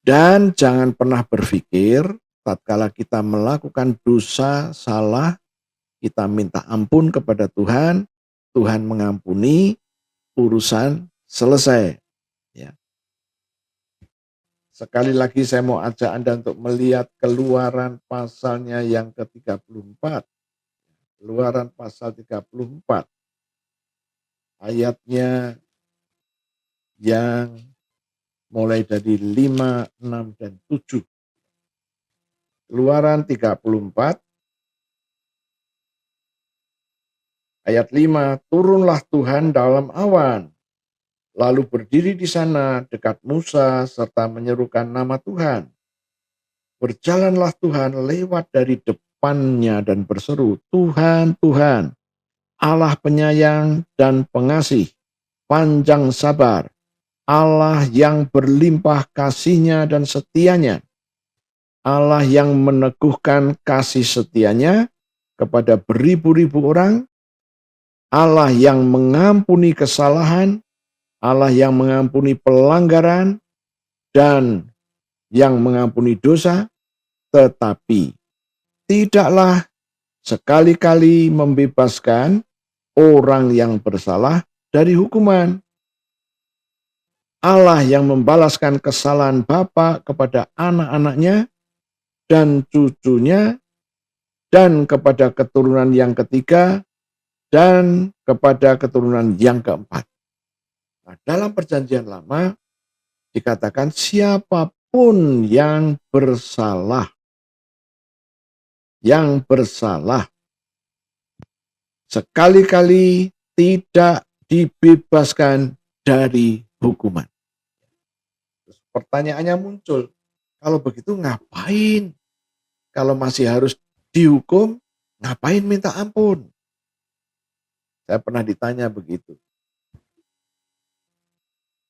Dan jangan pernah berpikir tatkala kita melakukan dosa, salah, kita minta ampun kepada Tuhan, Tuhan mengampuni, urusan selesai. Ya. Sekali lagi saya mau ajak Anda untuk melihat Keluaran pasalnya yang ke-34. Keluaran pasal 34. Ayatnya yang mulai dari 5, 6, dan 7. Keluaran 34, ayat 5, turunlah Tuhan dalam awan, lalu berdiri di sana dekat Musa serta menyerukan nama Tuhan. Berjalanlah Tuhan lewat dari depannya dan berseru, Tuhan, Tuhan, Allah penyayang dan pengasih, panjang sabar, Allah yang berlimpah kasihnya dan setianya, Allah yang meneguhkan kasih setianya kepada beribu-ribu orang, Allah yang mengampuni kesalahan, Allah yang mengampuni pelanggaran, dan yang mengampuni dosa, tetapi tidaklah sekali-kali membebaskan orang yang bersalah dari hukuman. Allah yang membalaskan kesalahan bapa kepada anak-anaknya dan cucunya dan kepada keturunan yang ketiga dan kepada keturunan yang keempat. Nah, dalam perjanjian lama dikatakan siapapun yang bersalah sekali-kali tidak dibebaskan dari hukuman. Terus pertanyaannya muncul, kalau begitu ngapain? Kalau masih harus dihukum, ngapain minta ampun? Saya pernah ditanya begitu.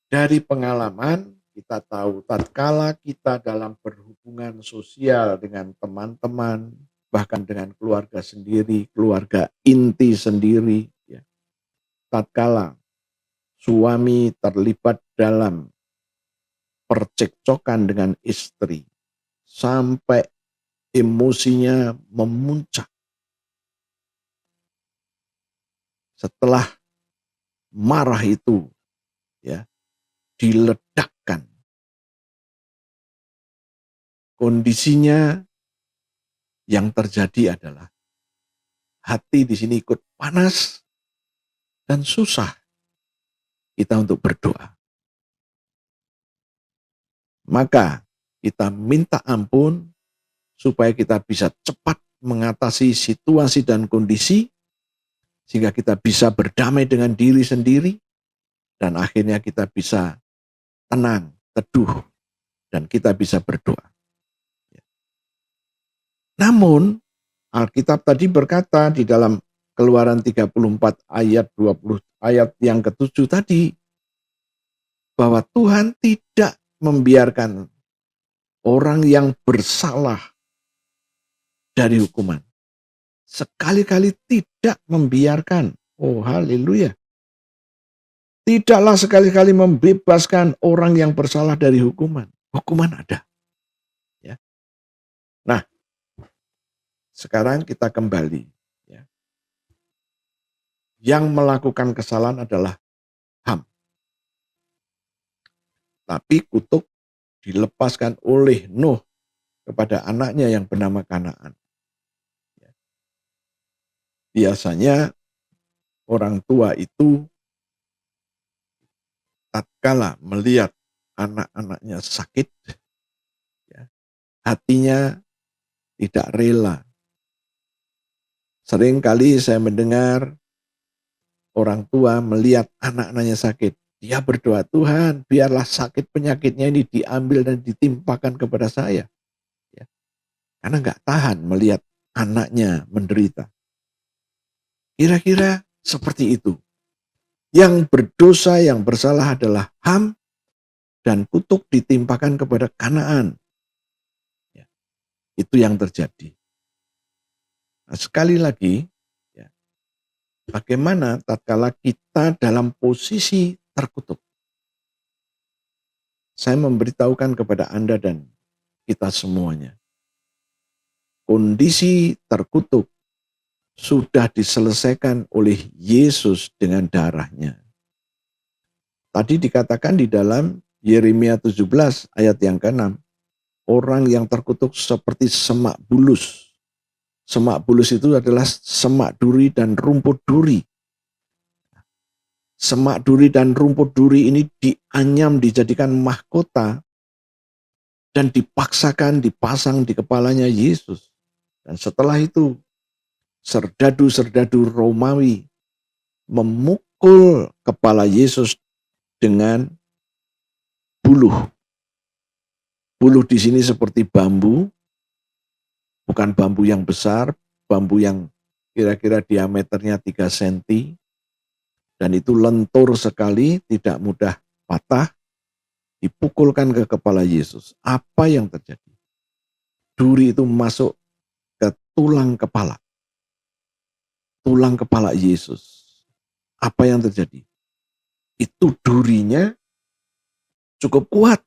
Dari pengalaman kita tahu tatkala kita dalam berhubungan sosial dengan teman-teman, bahkan dengan keluarga sendiri, keluarga inti sendiri, ya. Tatkala suami terlibat dalam percekcokan dengan istri sampai emosinya memuncak. Setelah marah itu, ya, diledakkan. Kondisinya yang terjadi adalah hati di sini ikut panas dan susah kita untuk berdoa. Maka kita minta ampun supaya kita bisa cepat mengatasi situasi dan kondisi sehingga kita bisa berdamai dengan diri sendiri dan akhirnya kita bisa tenang, teduh, dan kita bisa berdoa. Namun, Alkitab tadi berkata di dalam Keluaran 34 ayat 20, ayat yang ke-7 tadi, bahwa Tuhan tidak membiarkan orang yang bersalah dari hukuman. Sekali-kali tidak membiarkan. Oh, haleluya. Tidaklah sekali-kali membebaskan orang yang bersalah dari hukuman. Hukuman ada. Ya. Nah, sekarang kita kembali. Ya. Yang melakukan kesalahan adalah Ham. Tapi kutuk dilepaskan oleh Nuh kepada anaknya yang bernama Kanaan. Ya. Biasanya orang tua itu tatkala melihat anak-anaknya sakit, ya, hatinya tidak rela. Sering kali saya mendengar orang tua melihat anak-anaknya sakit. Dia berdoa, Tuhan biarlah sakit penyakitnya ini diambil dan ditimpakan kepada saya. Ya, karena nggak tahan melihat anaknya menderita. Kira-kira seperti itu. Yang berdosa, yang bersalah adalah Ham, dan kutuk ditimpakan kepada Kanaan. Ya, itu yang terjadi. Nah, sekali lagi, ya, bagaimana tatkala kita dalam posisi terkutuk? Saya memberitahukan kepada Anda dan kita semuanya. Kondisi terkutuk sudah diselesaikan oleh Yesus dengan darahnya. Tadi dikatakan di dalam Yeremia 17 ayat yang ke-6, orang yang terkutuk seperti semak bulus. Semak bulus itu adalah semak duri dan rumput duri. Semak duri dan rumput duri ini dianyam, dijadikan mahkota, dan dipaksakan dipasang di kepalanya Yesus. Dan setelah itu, serdadu-serdadu Romawi memukul kepala Yesus dengan buluh. Buluh di sini seperti bambu, bukan bambu yang besar, bambu yang kira-kira diameternya 3 cm, dan itu lentur sekali, tidak mudah patah, dipukulkan ke kepala Yesus. Apa yang terjadi? Duri itu masuk ke tulang kepala Yesus. Apa yang terjadi? Itu durinya cukup kuat.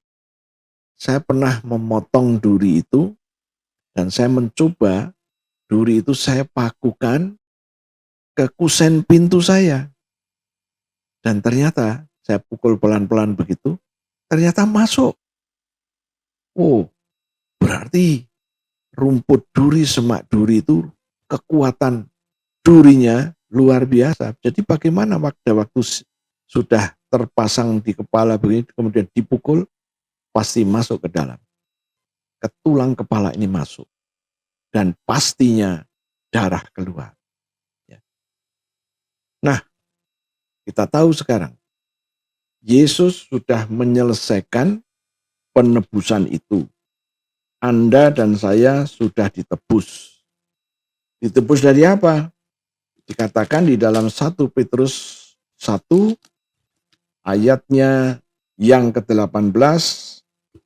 Saya pernah memotong duri itu, dan saya mencoba duri itu saya pakukan ke kusen pintu saya. Dan ternyata saya pukul pelan-pelan begitu, ternyata masuk. Oh, berarti rumput duri, semak duri itu kekuatan durinya luar biasa. Jadi bagaimana waktu sudah terpasang di kepala begini, kemudian dipukul, pasti masuk ke dalam. Ke tulang kepala ini masuk. Dan pastinya darah keluar. Ya. Nah, kita tahu sekarang, Yesus sudah menyelesaikan penebusan itu. Anda dan saya sudah ditebus. Ditebus dari apa? Dikatakan di dalam 1 Petrus 1 ayatnya yang ke-18,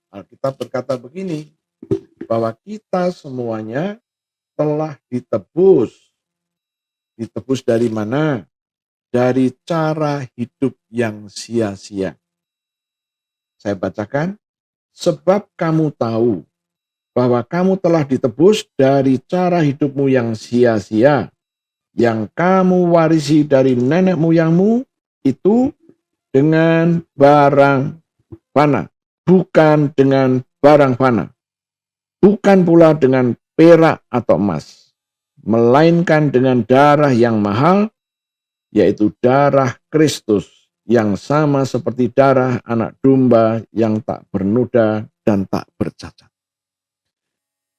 Alkitab berkata begini, bahwa kita semuanya telah ditebus. Ditebus dari mana? Dari cara hidup yang sia-sia. Saya bacakan, sebab kamu tahu bahwa kamu telah ditebus dari cara hidupmu yang sia-sia, yang kamu warisi dari nenek moyangmu itu dengan barang fana, bukan dengan barang fana, bukan pula dengan perak atau emas, melainkan dengan darah yang mahal, yaitu darah Kristus, yang sama seperti darah anak domba yang tak bernoda dan tak bercacat.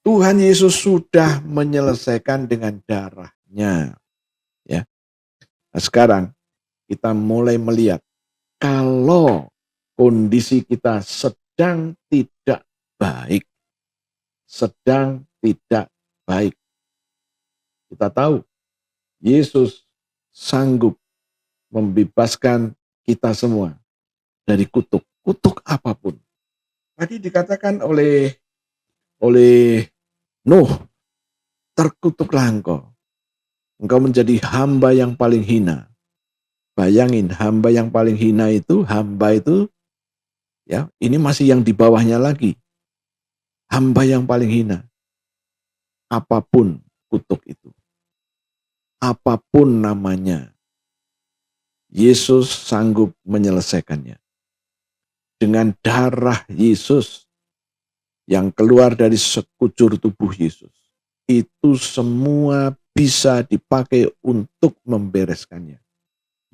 Tuhan Yesus sudah menyelesaikan dengan darahnya. Ya. Nah, sekarang kita mulai melihat kalau kondisi kita sedang tidak baik. Sedang tidak baik. Kita tahu Yesus sanggup membebaskan kita semua dari kutuk. Kutuk apapun. Tadi dikatakan oleh Nuh, terkutuklah engkau. Engkau menjadi hamba yang paling hina. Bayangin, hamba yang paling hina itu, hamba itu, ya, ini masih yang di bawahnya lagi. Hamba yang paling hina. Apapun kutuk itu. Apapun namanya, Yesus sanggup menyelesaikannya. Dengan darah Yesus yang keluar dari sekujur tubuh Yesus, itu semua bisa dipakai untuk membereskannya.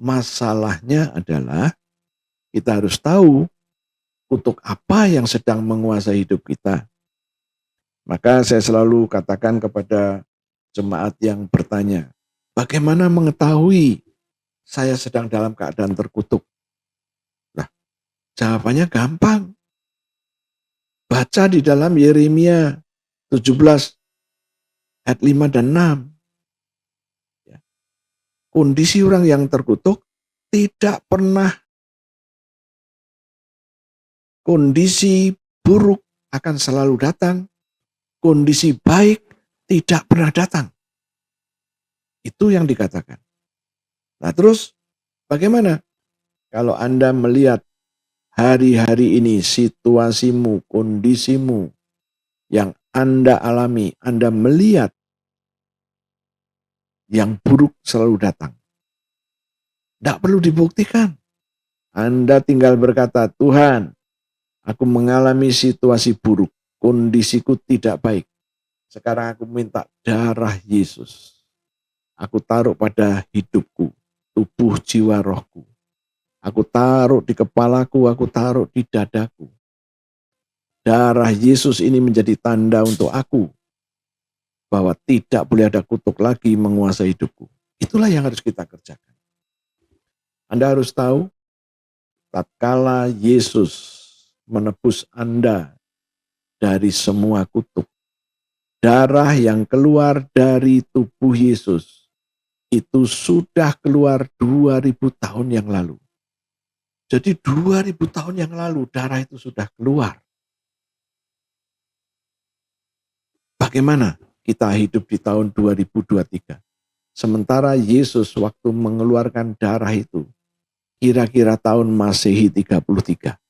Masalahnya adalah Kita harus tahu kutuk apa yang sedang menguasai hidup kita. Maka saya selalu katakan kepada jemaat yang bertanya, bagaimana mengetahui saya sedang dalam keadaan terkutuk? Nah, jawabannya gampang. Baca di dalam Yeremia 17 ayat 5 dan 6. Ya. Kondisi orang yang terkutuk tidak pernah, kondisi buruk akan selalu datang, kondisi baik tidak pernah datang. Itu yang dikatakan. Nah terus bagaimana? Kalau Anda melihat hari-hari ini situasimu, kondisimu yang Anda alami, Anda melihat yang buruk selalu datang. Tidak perlu dibuktikan. Anda tinggal berkata, Tuhan, aku mengalami situasi buruk, kondisiku tidak baik. Sekarang aku minta darah Yesus. Aku taruh pada hidupku, tubuh jiwa rohku. Aku taruh di kepalaku, aku taruh di dadaku. Darah Yesus ini menjadi tanda untuk aku bahwa tidak boleh ada kutuk lagi menguasai hidupku. Itulah yang harus kita kerjakan. Anda harus tahu, tatkala Yesus menebus Anda dari semua kutuk, darah yang keluar dari tubuh Yesus itu sudah keluar 2000 tahun yang lalu. Jadi 2000 tahun yang lalu darah itu sudah keluar. Bagaimana kita hidup di tahun 2023? Sementara Yesus waktu mengeluarkan darah itu, kira-kira tahun Masehi 33.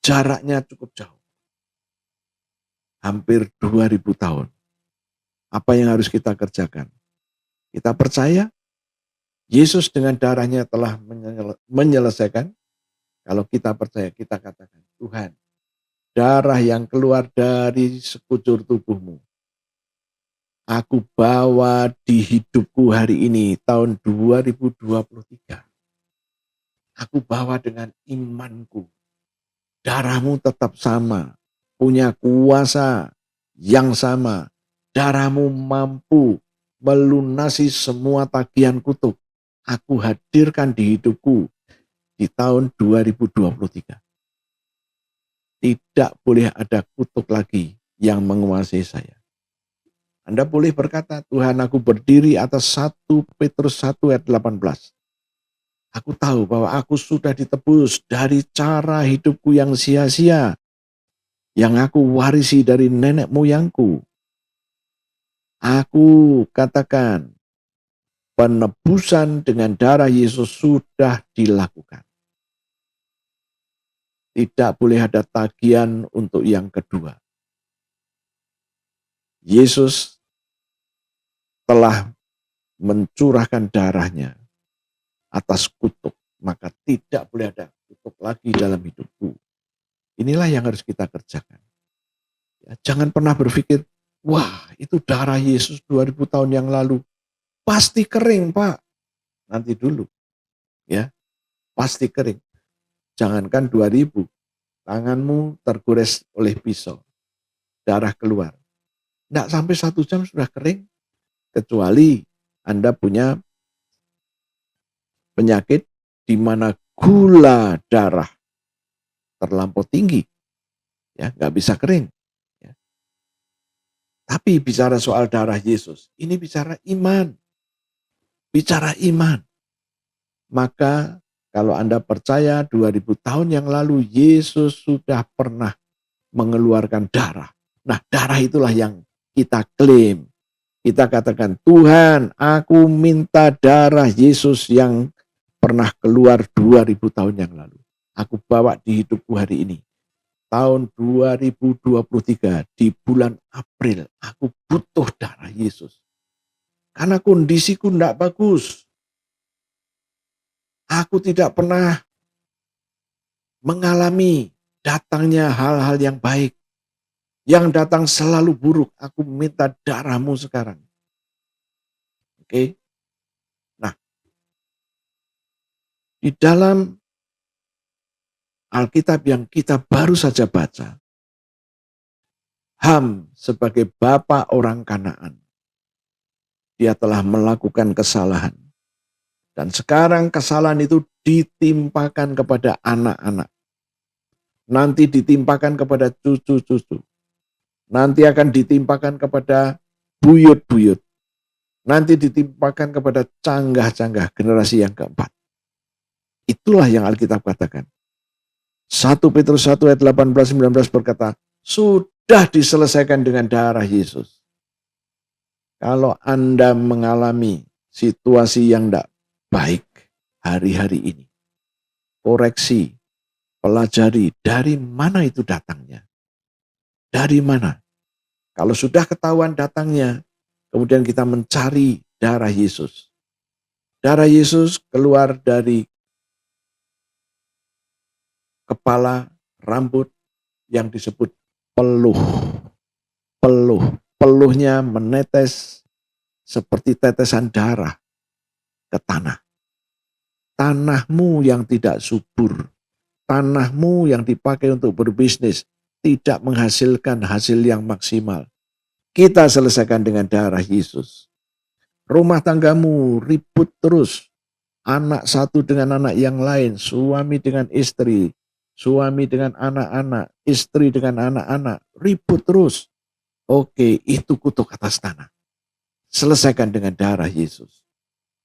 Jaraknya cukup jauh. Hampir 2000 tahun. Apa yang harus kita kerjakan? Kita percaya Yesus dengan darahnya telah menyelesaikan. Kalau kita percaya, kita katakan, Tuhan, darah yang keluar dari sekujur tubuhmu, aku bawa di hidupku hari ini, tahun 2023. Aku bawa dengan imanku. Darahmu tetap sama, punya kuasa yang sama. Darahmu mampu melunasi semua tagihan kutuk. Aku hadirkan di hidupku di tahun 2023. Tidak boleh ada kutuk lagi yang menguasai saya. Anda boleh berkata, Tuhan, aku berdiri atas 1 Petrus 1 ayat 18. Aku tahu bahwa aku sudah ditebus dari cara hidupku yang sia-sia, yang aku warisi dari nenek moyangku. Aku katakan, penebusan dengan darah Yesus sudah dilakukan. Tidak boleh ada tagihan untuk yang kedua. Yesus telah mencurahkan darahnya atas kutuk, maka tidak boleh ada kutuk lagi dalam hidupku. Inilah yang harus kita kerjakan. Ya, jangan pernah berpikir, wah itu darah Yesus 2000 tahun yang lalu. Pasti kering Pak. Nanti dulu. Ya, pasti kering. Jangankan 2000, tanganmu tergores oleh pisau. Darah keluar. Tidak sampai 1 jam sudah kering. Kecuali Anda punya penyakit di mana gula darah terlampau tinggi, ya nggak bisa kering. Ya. Tapi bicara soal darah Yesus, ini bicara iman, Maka kalau Anda percaya 2000 tahun yang lalu Yesus sudah pernah mengeluarkan darah. Nah darah itulah yang kita klaim. Kita katakan, Tuhan aku minta darah Yesus yang pernah keluar 2000 tahun yang lalu. Aku bawa di hidupku hari ini. Tahun 2023 di bulan April, aku butuh darah Yesus. Karena kondisiku tidak bagus. Aku tidak pernah mengalami datangnya hal-hal yang baik. Yang datang selalu buruk. Aku minta darahmu sekarang. Oke. Nah, di dalam Alkitab yang kita baru saja baca, Ham sebagai bapa orang Kanaan, dia telah melakukan kesalahan. Dan sekarang kesalahan itu ditimpakan kepada anak-anak. Nanti ditimpakan kepada cucu-cucu. Nanti akan ditimpakan kepada buyut-buyut. Nanti ditimpakan kepada canggah-canggah generasi yang keempat. Itulah yang Alkitab katakan. 1 Petrus 1 ayat 18-19 berkata, sudah diselesaikan dengan darah Yesus. Kalau Anda mengalami situasi yang tidak baik hari-hari ini, koreksi, pelajari dari mana itu datangnya. Dari mana? Kalau sudah ketahuan datangnya, kemudian kita mencari darah Yesus. Darah Yesus keluar dari kepala, rambut yang disebut peluh. Peluhnya menetes seperti tetesan darah ke tanah. Tanahmu yang tidak subur, tanahmu yang dipakai untuk berbisnis, tidak menghasilkan hasil yang maksimal. Kita selesaikan dengan darah Yesus. Rumah tanggamu ribut terus. Anak satu dengan anak yang lain, suami dengan istri, suami dengan anak-anak, istri dengan anak-anak, ribut terus. Oke, itu kutuk atas tanah. Selesaikan dengan darah Yesus.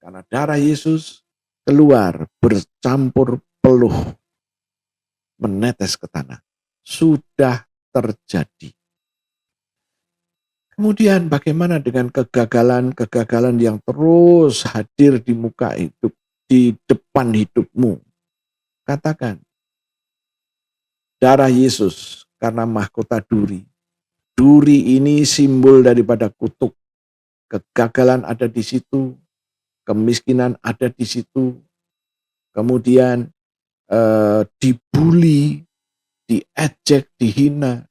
Karena darah Yesus keluar bercampur peluh, menetes ke tanah. Sudah terjadi. Kemudian bagaimana dengan kegagalan-kegagalan yang terus hadir di muka hidup, di depan hidupmu? Katakan, darah Yesus karena mahkota duri. Duri ini simbol daripada kutuk. Kegagalan ada di situ, kemiskinan ada di situ, kemudian dibully, diejek, dihina,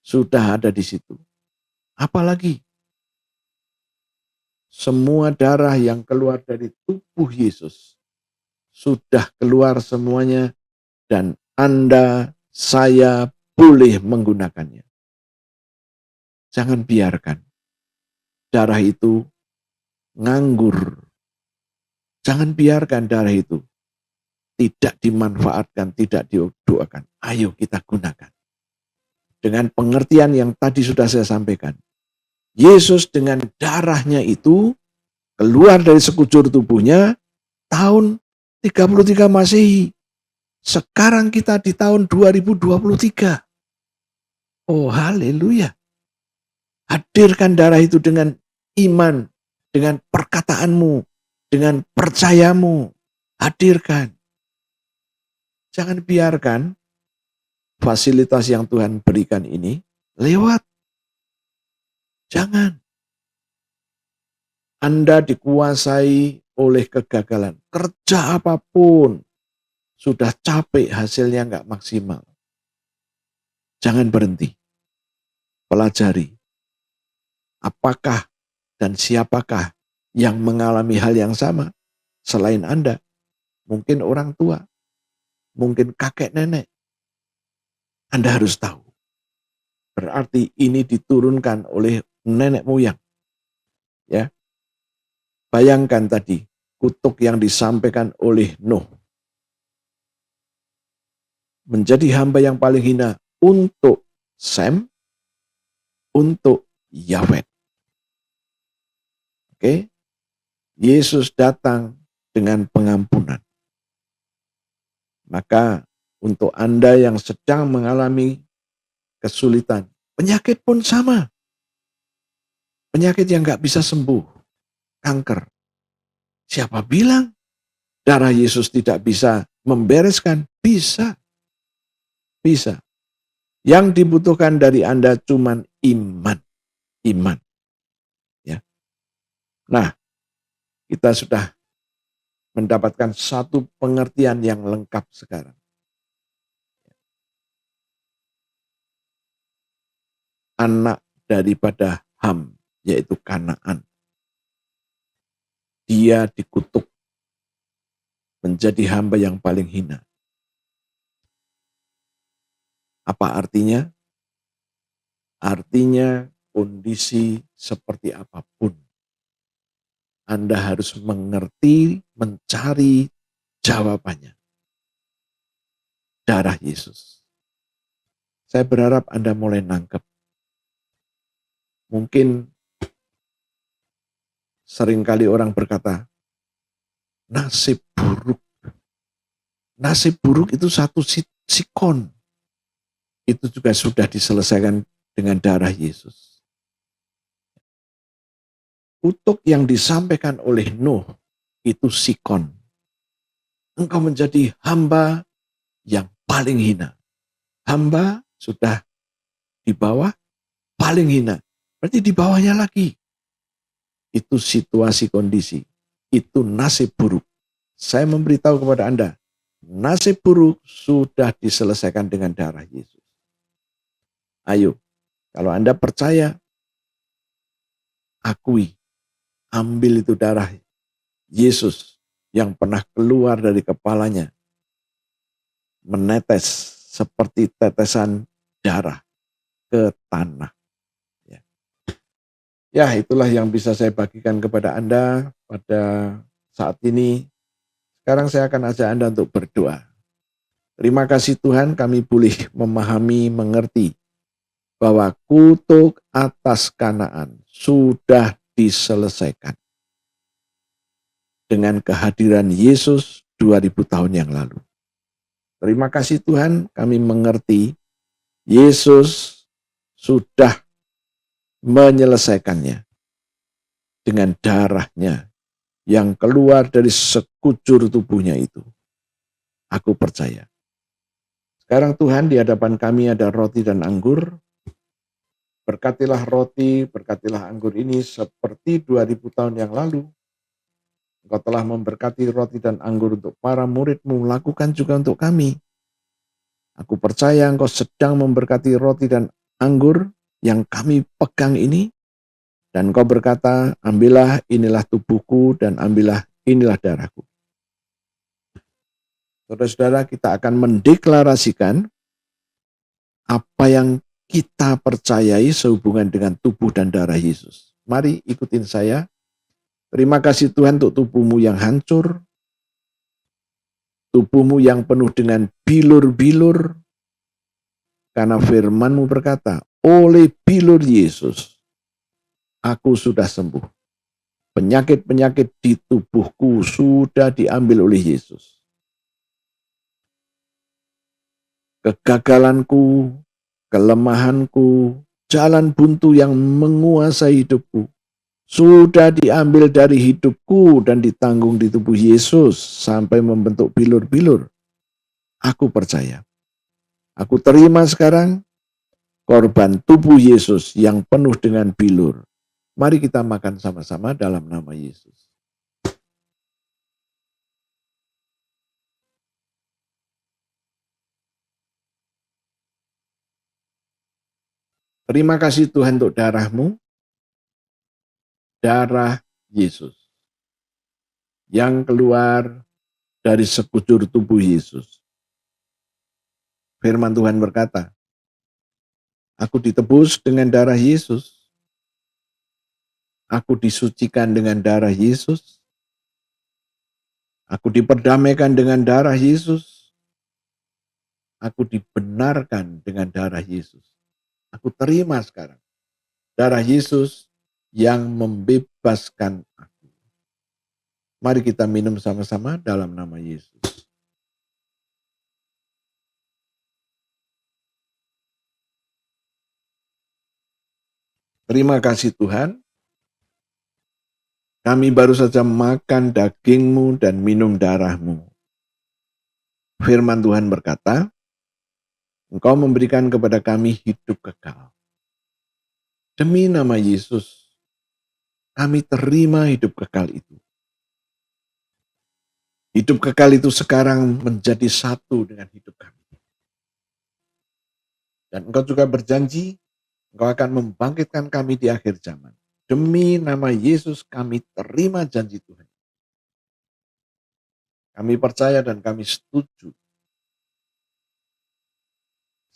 sudah ada di situ. Apalagi semua darah yang keluar dari tubuh Yesus sudah keluar semuanya dan Anda, saya boleh menggunakannya. Jangan biarkan darah itu nganggur. Jangan biarkan darah itu tidak dimanfaatkan, tidak didoakan. Ayo kita gunakan. Dengan pengertian yang tadi sudah saya sampaikan. Yesus dengan darahnya itu keluar dari sekujur tubuhnya tahun 33 Masehi. Sekarang kita di tahun 2023. Oh haleluya. Hadirkan darah itu dengan iman, dengan perkataanmu, dengan percayamu. Hadirkan. Jangan biarkan fasilitas yang Tuhan berikan ini lewat. Jangan. Anda dikuasai oleh kegagalan. Kerja apapun. Sudah capek hasilnya nggak maksimal. Jangan berhenti. Pelajari. Apakah dan siapakah yang mengalami hal yang sama selain Anda? Mungkin orang tua. Mungkin kakek nenek. Anda harus tahu. Berarti ini diturunkan oleh nenek moyang. Ya. Bayangkan tadi kutuk yang disampaikan oleh Nuh. Menjadi hamba yang paling hina untuk Sem, untuk Yafet. Oke. Yesus datang dengan pengampunan. Maka untuk Anda yang sedang mengalami kesulitan, penyakit pun sama. Penyakit yang gak bisa sembuh, kanker. Siapa bilang darah Yesus tidak bisa membereskan? Bisa. Bisa. Yang dibutuhkan dari Anda cuman iman. Iman. Ya. Nah, kita sudah mendapatkan satu pengertian yang lengkap sekarang. Anak daripada Ham, yaitu Kanaan. Dia dikutuk menjadi hamba yang paling hina. Apa artinya? Artinya kondisi seperti apapun, Anda harus mengerti, mencari jawabannya. Darah Yesus. Saya berharap Anda mulai nangkep. Mungkin seringkali orang berkata, nasib buruk. Nasib buruk itu satu sikon. Itu juga sudah diselesaikan dengan darah Yesus. Kutuk yang disampaikan oleh Nuh itu sikon. Engkau menjadi hamba yang paling hina. Hamba sudah di bawah, paling hina. Berarti di bawahnya lagi. Itu situasi kondisi. Itu nasib buruk. Saya memberitahu kepada Anda, nasib buruk sudah diselesaikan dengan darah Yesus. Ayo, kalau Anda percaya, akui, ambil itu darah Yesus yang pernah keluar dari kepalanya, menetes seperti tetesan darah ke tanah. Ya, itulah yang bisa saya bagikan kepada Anda pada saat ini. Sekarang saya akan ajak Anda untuk berdoa. Terima kasih Tuhan, kami boleh memahami, mengerti bahwa kutuk atas Kanaan sudah diselesaikan dengan kehadiran Yesus 2000 tahun yang lalu. Terima kasih Tuhan, kami mengerti Yesus sudah menyelesaikannya dengan darahnya yang keluar dari sekujur tubuhnya itu. Aku percaya. Sekarang Tuhan, di hadapan kami ada roti dan anggur. Berkatilah roti, berkatilah anggur ini seperti 2000 tahun yang lalu. Engkau telah memberkati roti dan anggur untuk para murid-Mu, lakukan juga untuk kami. Aku percaya Engkau sedang memberkati roti dan anggur yang kami pegang ini. Dan Engkau berkata, ambillah inilah tubuhku dan ambillah inilah darahku. Saudara-saudara, kita akan mendeklarasikan apa yang kita percayai sehubungan dengan tubuh dan darah Yesus. Mari ikutin saya. Terima kasih Tuhan untuk tubuhmu yang hancur, tubuhmu yang penuh dengan bilur-bilur, karena firman-Mu berkata, oleh bilur Yesus, aku sudah sembuh. Penyakit-penyakit di tubuhku sudah diambil oleh Yesus. Kegagalanku, kelemahanku, jalan buntu yang menguasai hidupku, sudah diambil dari hidupku dan ditanggung di tubuh Yesus sampai membentuk bilur-bilur. Aku percaya. Aku terima sekarang korban tubuh Yesus yang penuh dengan bilur. Mari kita makan sama-sama dalam nama Yesus. Terima kasih Tuhan untuk darah-Mu, darah Yesus yang keluar dari sekujur tubuh Yesus. Firman Tuhan berkata, aku ditebus dengan darah Yesus. Aku disucikan dengan darah Yesus. Aku diperdamaikan dengan darah Yesus. Aku dibenarkan dengan darah Yesus. Aku terima sekarang darah Yesus yang membebaskan aku. Mari kita minum sama-sama dalam nama Yesus. Terima kasih Tuhan. Kami baru saja makan daging-Mu dan minum darah-Mu. Firman Tuhan berkata, Engkau memberikan kepada kami hidup kekal. Demi nama Yesus, kami terima hidup kekal itu. Hidup kekal itu sekarang menjadi satu dengan hidup kami. Dan Engkau juga berjanji, Engkau akan membangkitkan kami di akhir zaman. Demi nama Yesus kami terima janji Tuhan. Kami percaya dan kami setuju.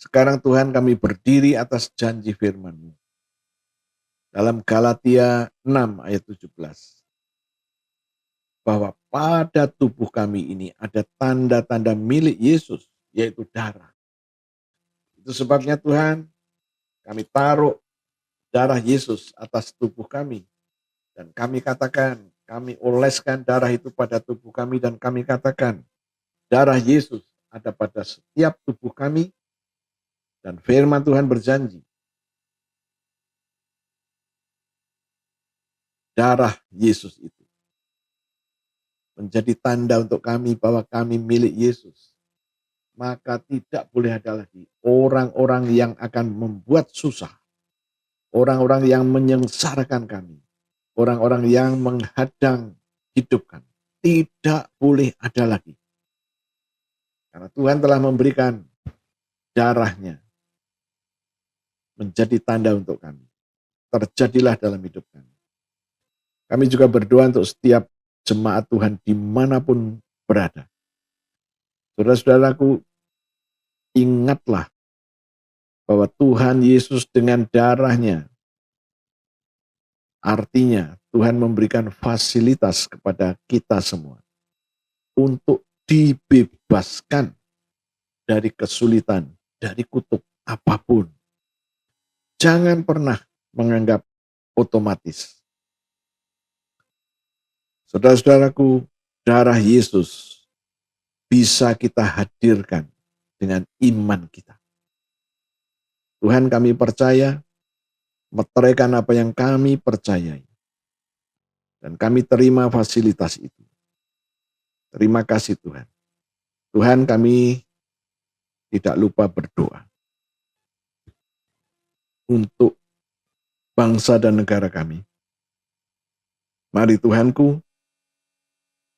Sekarang Tuhan kami berdiri atas janji firman-Mu. Dalam Galatia 6 ayat 17. Bahwa pada tubuh kami ini ada tanda-tanda milik Yesus, yaitu darah. Itu sebabnya Tuhan, kami taruh darah Yesus atas tubuh kami. Dan kami katakan, kami oleskan darah itu pada tubuh kami dan kami katakan, darah Yesus ada pada setiap tubuh kami. Dan firman Tuhan berjanji, darah Yesus itu menjadi tanda untuk kami bahwa kami milik Yesus. Maka tidak boleh ada lagi orang-orang yang akan membuat susah, orang-orang yang menyengsarakan kami, orang-orang yang menghadang hidup kami. Tidak boleh ada lagi. Karena Tuhan telah memberikan darahnya menjadi tanda untuk kami. Terjadilah dalam hidup kami. Kami juga berdoa untuk setiap jemaat Tuhan dimanapun berada. Saudara-saudaraku, ingatlah bahwa Tuhan Yesus dengan darahnya, artinya Tuhan memberikan fasilitas kepada kita semua untuk dibebaskan dari kesulitan, dari kutuk apapun. Jangan pernah menganggap otomatis. Saudara-saudaraku, darah Yesus bisa kita hadirkan dengan iman kita. Tuhan, kami percaya, meteraikan apa yang kami percayai. Dan kami terima fasilitas itu. Terima kasih Tuhan. Tuhan, kami tidak lupa berdoa untuk bangsa dan negara kami. Mari Tuhanku,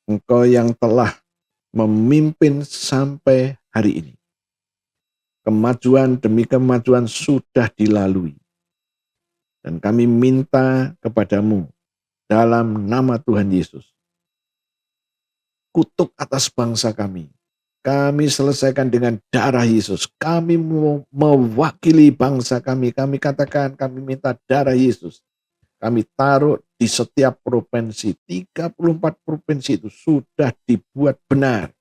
Engkau yang telah memimpin sampai hari ini. Kemajuan demi kemajuan sudah dilalui. Dan kami minta kepadamu dalam nama Tuhan Yesus. Kutuk atas bangsa kami selesaikan dengan darah Yesus. Kami mewakili bangsa kami. Kami katakan, kami minta darah Yesus. Kami taruh di setiap provinsi. 34 provinsi itu sudah dibuat benar.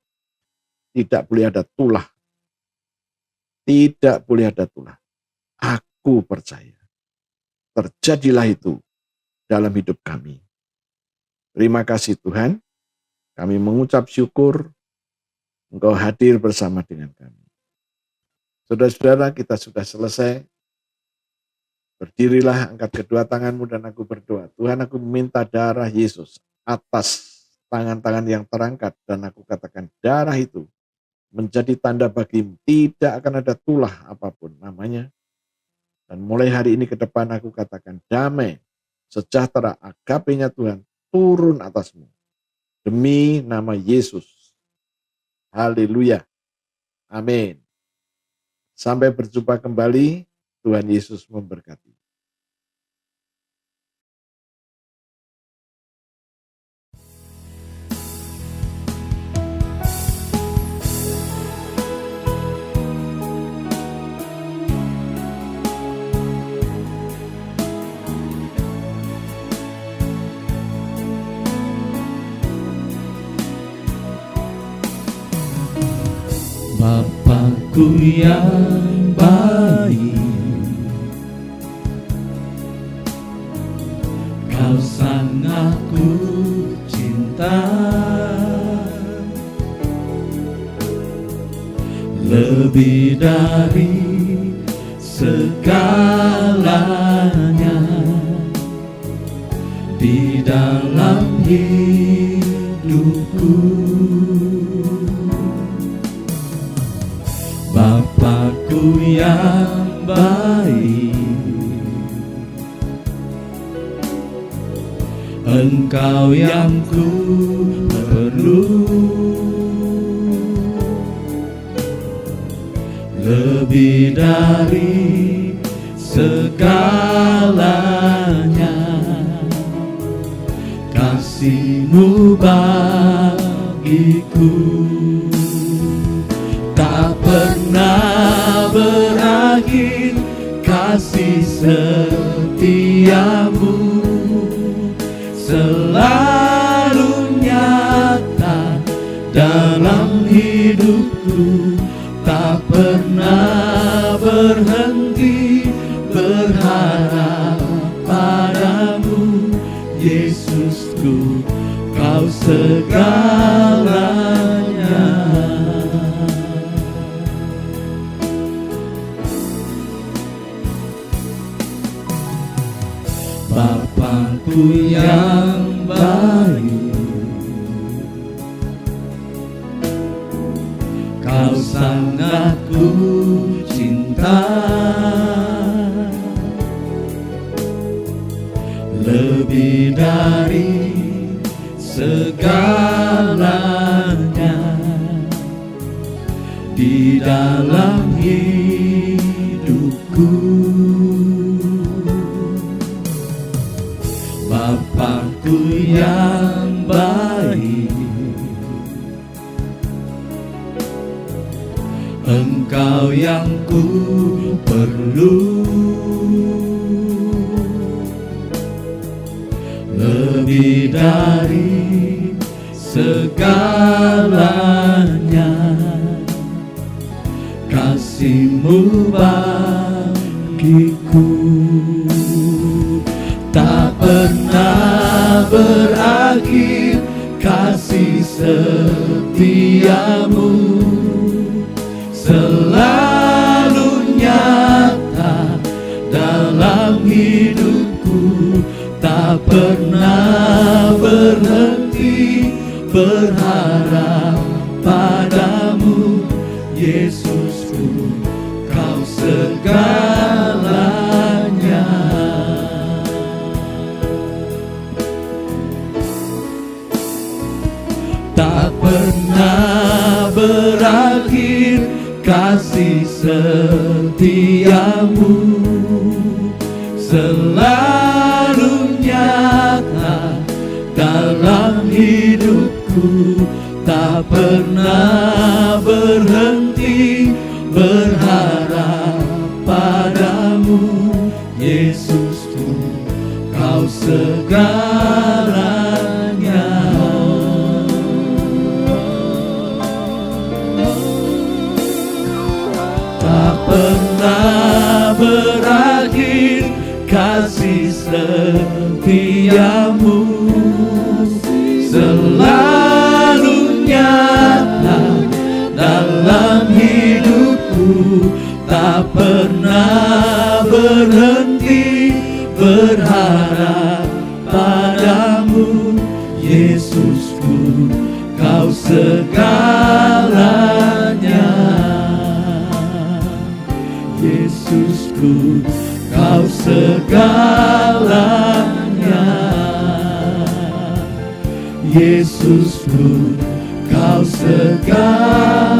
Tidak boleh ada tulah. Tidak boleh ada tulah. Aku percaya. Terjadilah itu dalam hidup kami. Terima kasih Tuhan. Kami mengucap syukur Engkau hadir bersama dengan kami. Saudara-saudara, kita sudah selesai. Berdirilah, angkat kedua tanganmu dan aku berdoa. Tuhan, aku minta darah Yesus atas tangan-tangan yang terangkat. Dan aku katakan darah itu menjadi tanda bagimu. Tidak akan ada tulah apapun namanya. Dan mulai hari ini ke depan aku katakan damai, sejahtera, agape-nya Tuhan turun atasmu. Demi nama Yesus. Haleluya. Amin. Sampai berjumpa kembali. Tuhan Yesus memberkati. Bapakku yang baik, Kau sangat ku cinta, lebih dari segalanya di dalam hidupku. Bapakku yang baik, Engkau yang ku perlu, lebih dari segalanya, kasih-Mu bagiku tak pernah berakhir. setiamu selalu nyata dalam hidupku, tak pernah berhenti berharap padamu. Yesusku, Kau segalanya. Bapakku yang baik, Kau sangat ku cinta, lebih dari segalanya di dalam hidupku. Bapakku yang baik, Engkau yang ku perlu, lebih dari segalanya. Kasih-Mu bagiku tak pernah berakhir, kasih setiamu selalu nyata dalam hidupku, tak pernah berhenti berharap padamu. Yesusku, Kau segalanya. Tak pernah berakhir kasih setiamu, selalu nyata dalam hidupku, tak pernah berhenti berharap padamu. Yesusku, Kau segalanya. Tak pernah berakhir kasih setiamu, selalu nyata dalam hidupku, tak pernah berhenti berharap padamu. Yesusku, Kau segalanya. Yesusku, Kau segalanya. Yesusku, Kau segalanya.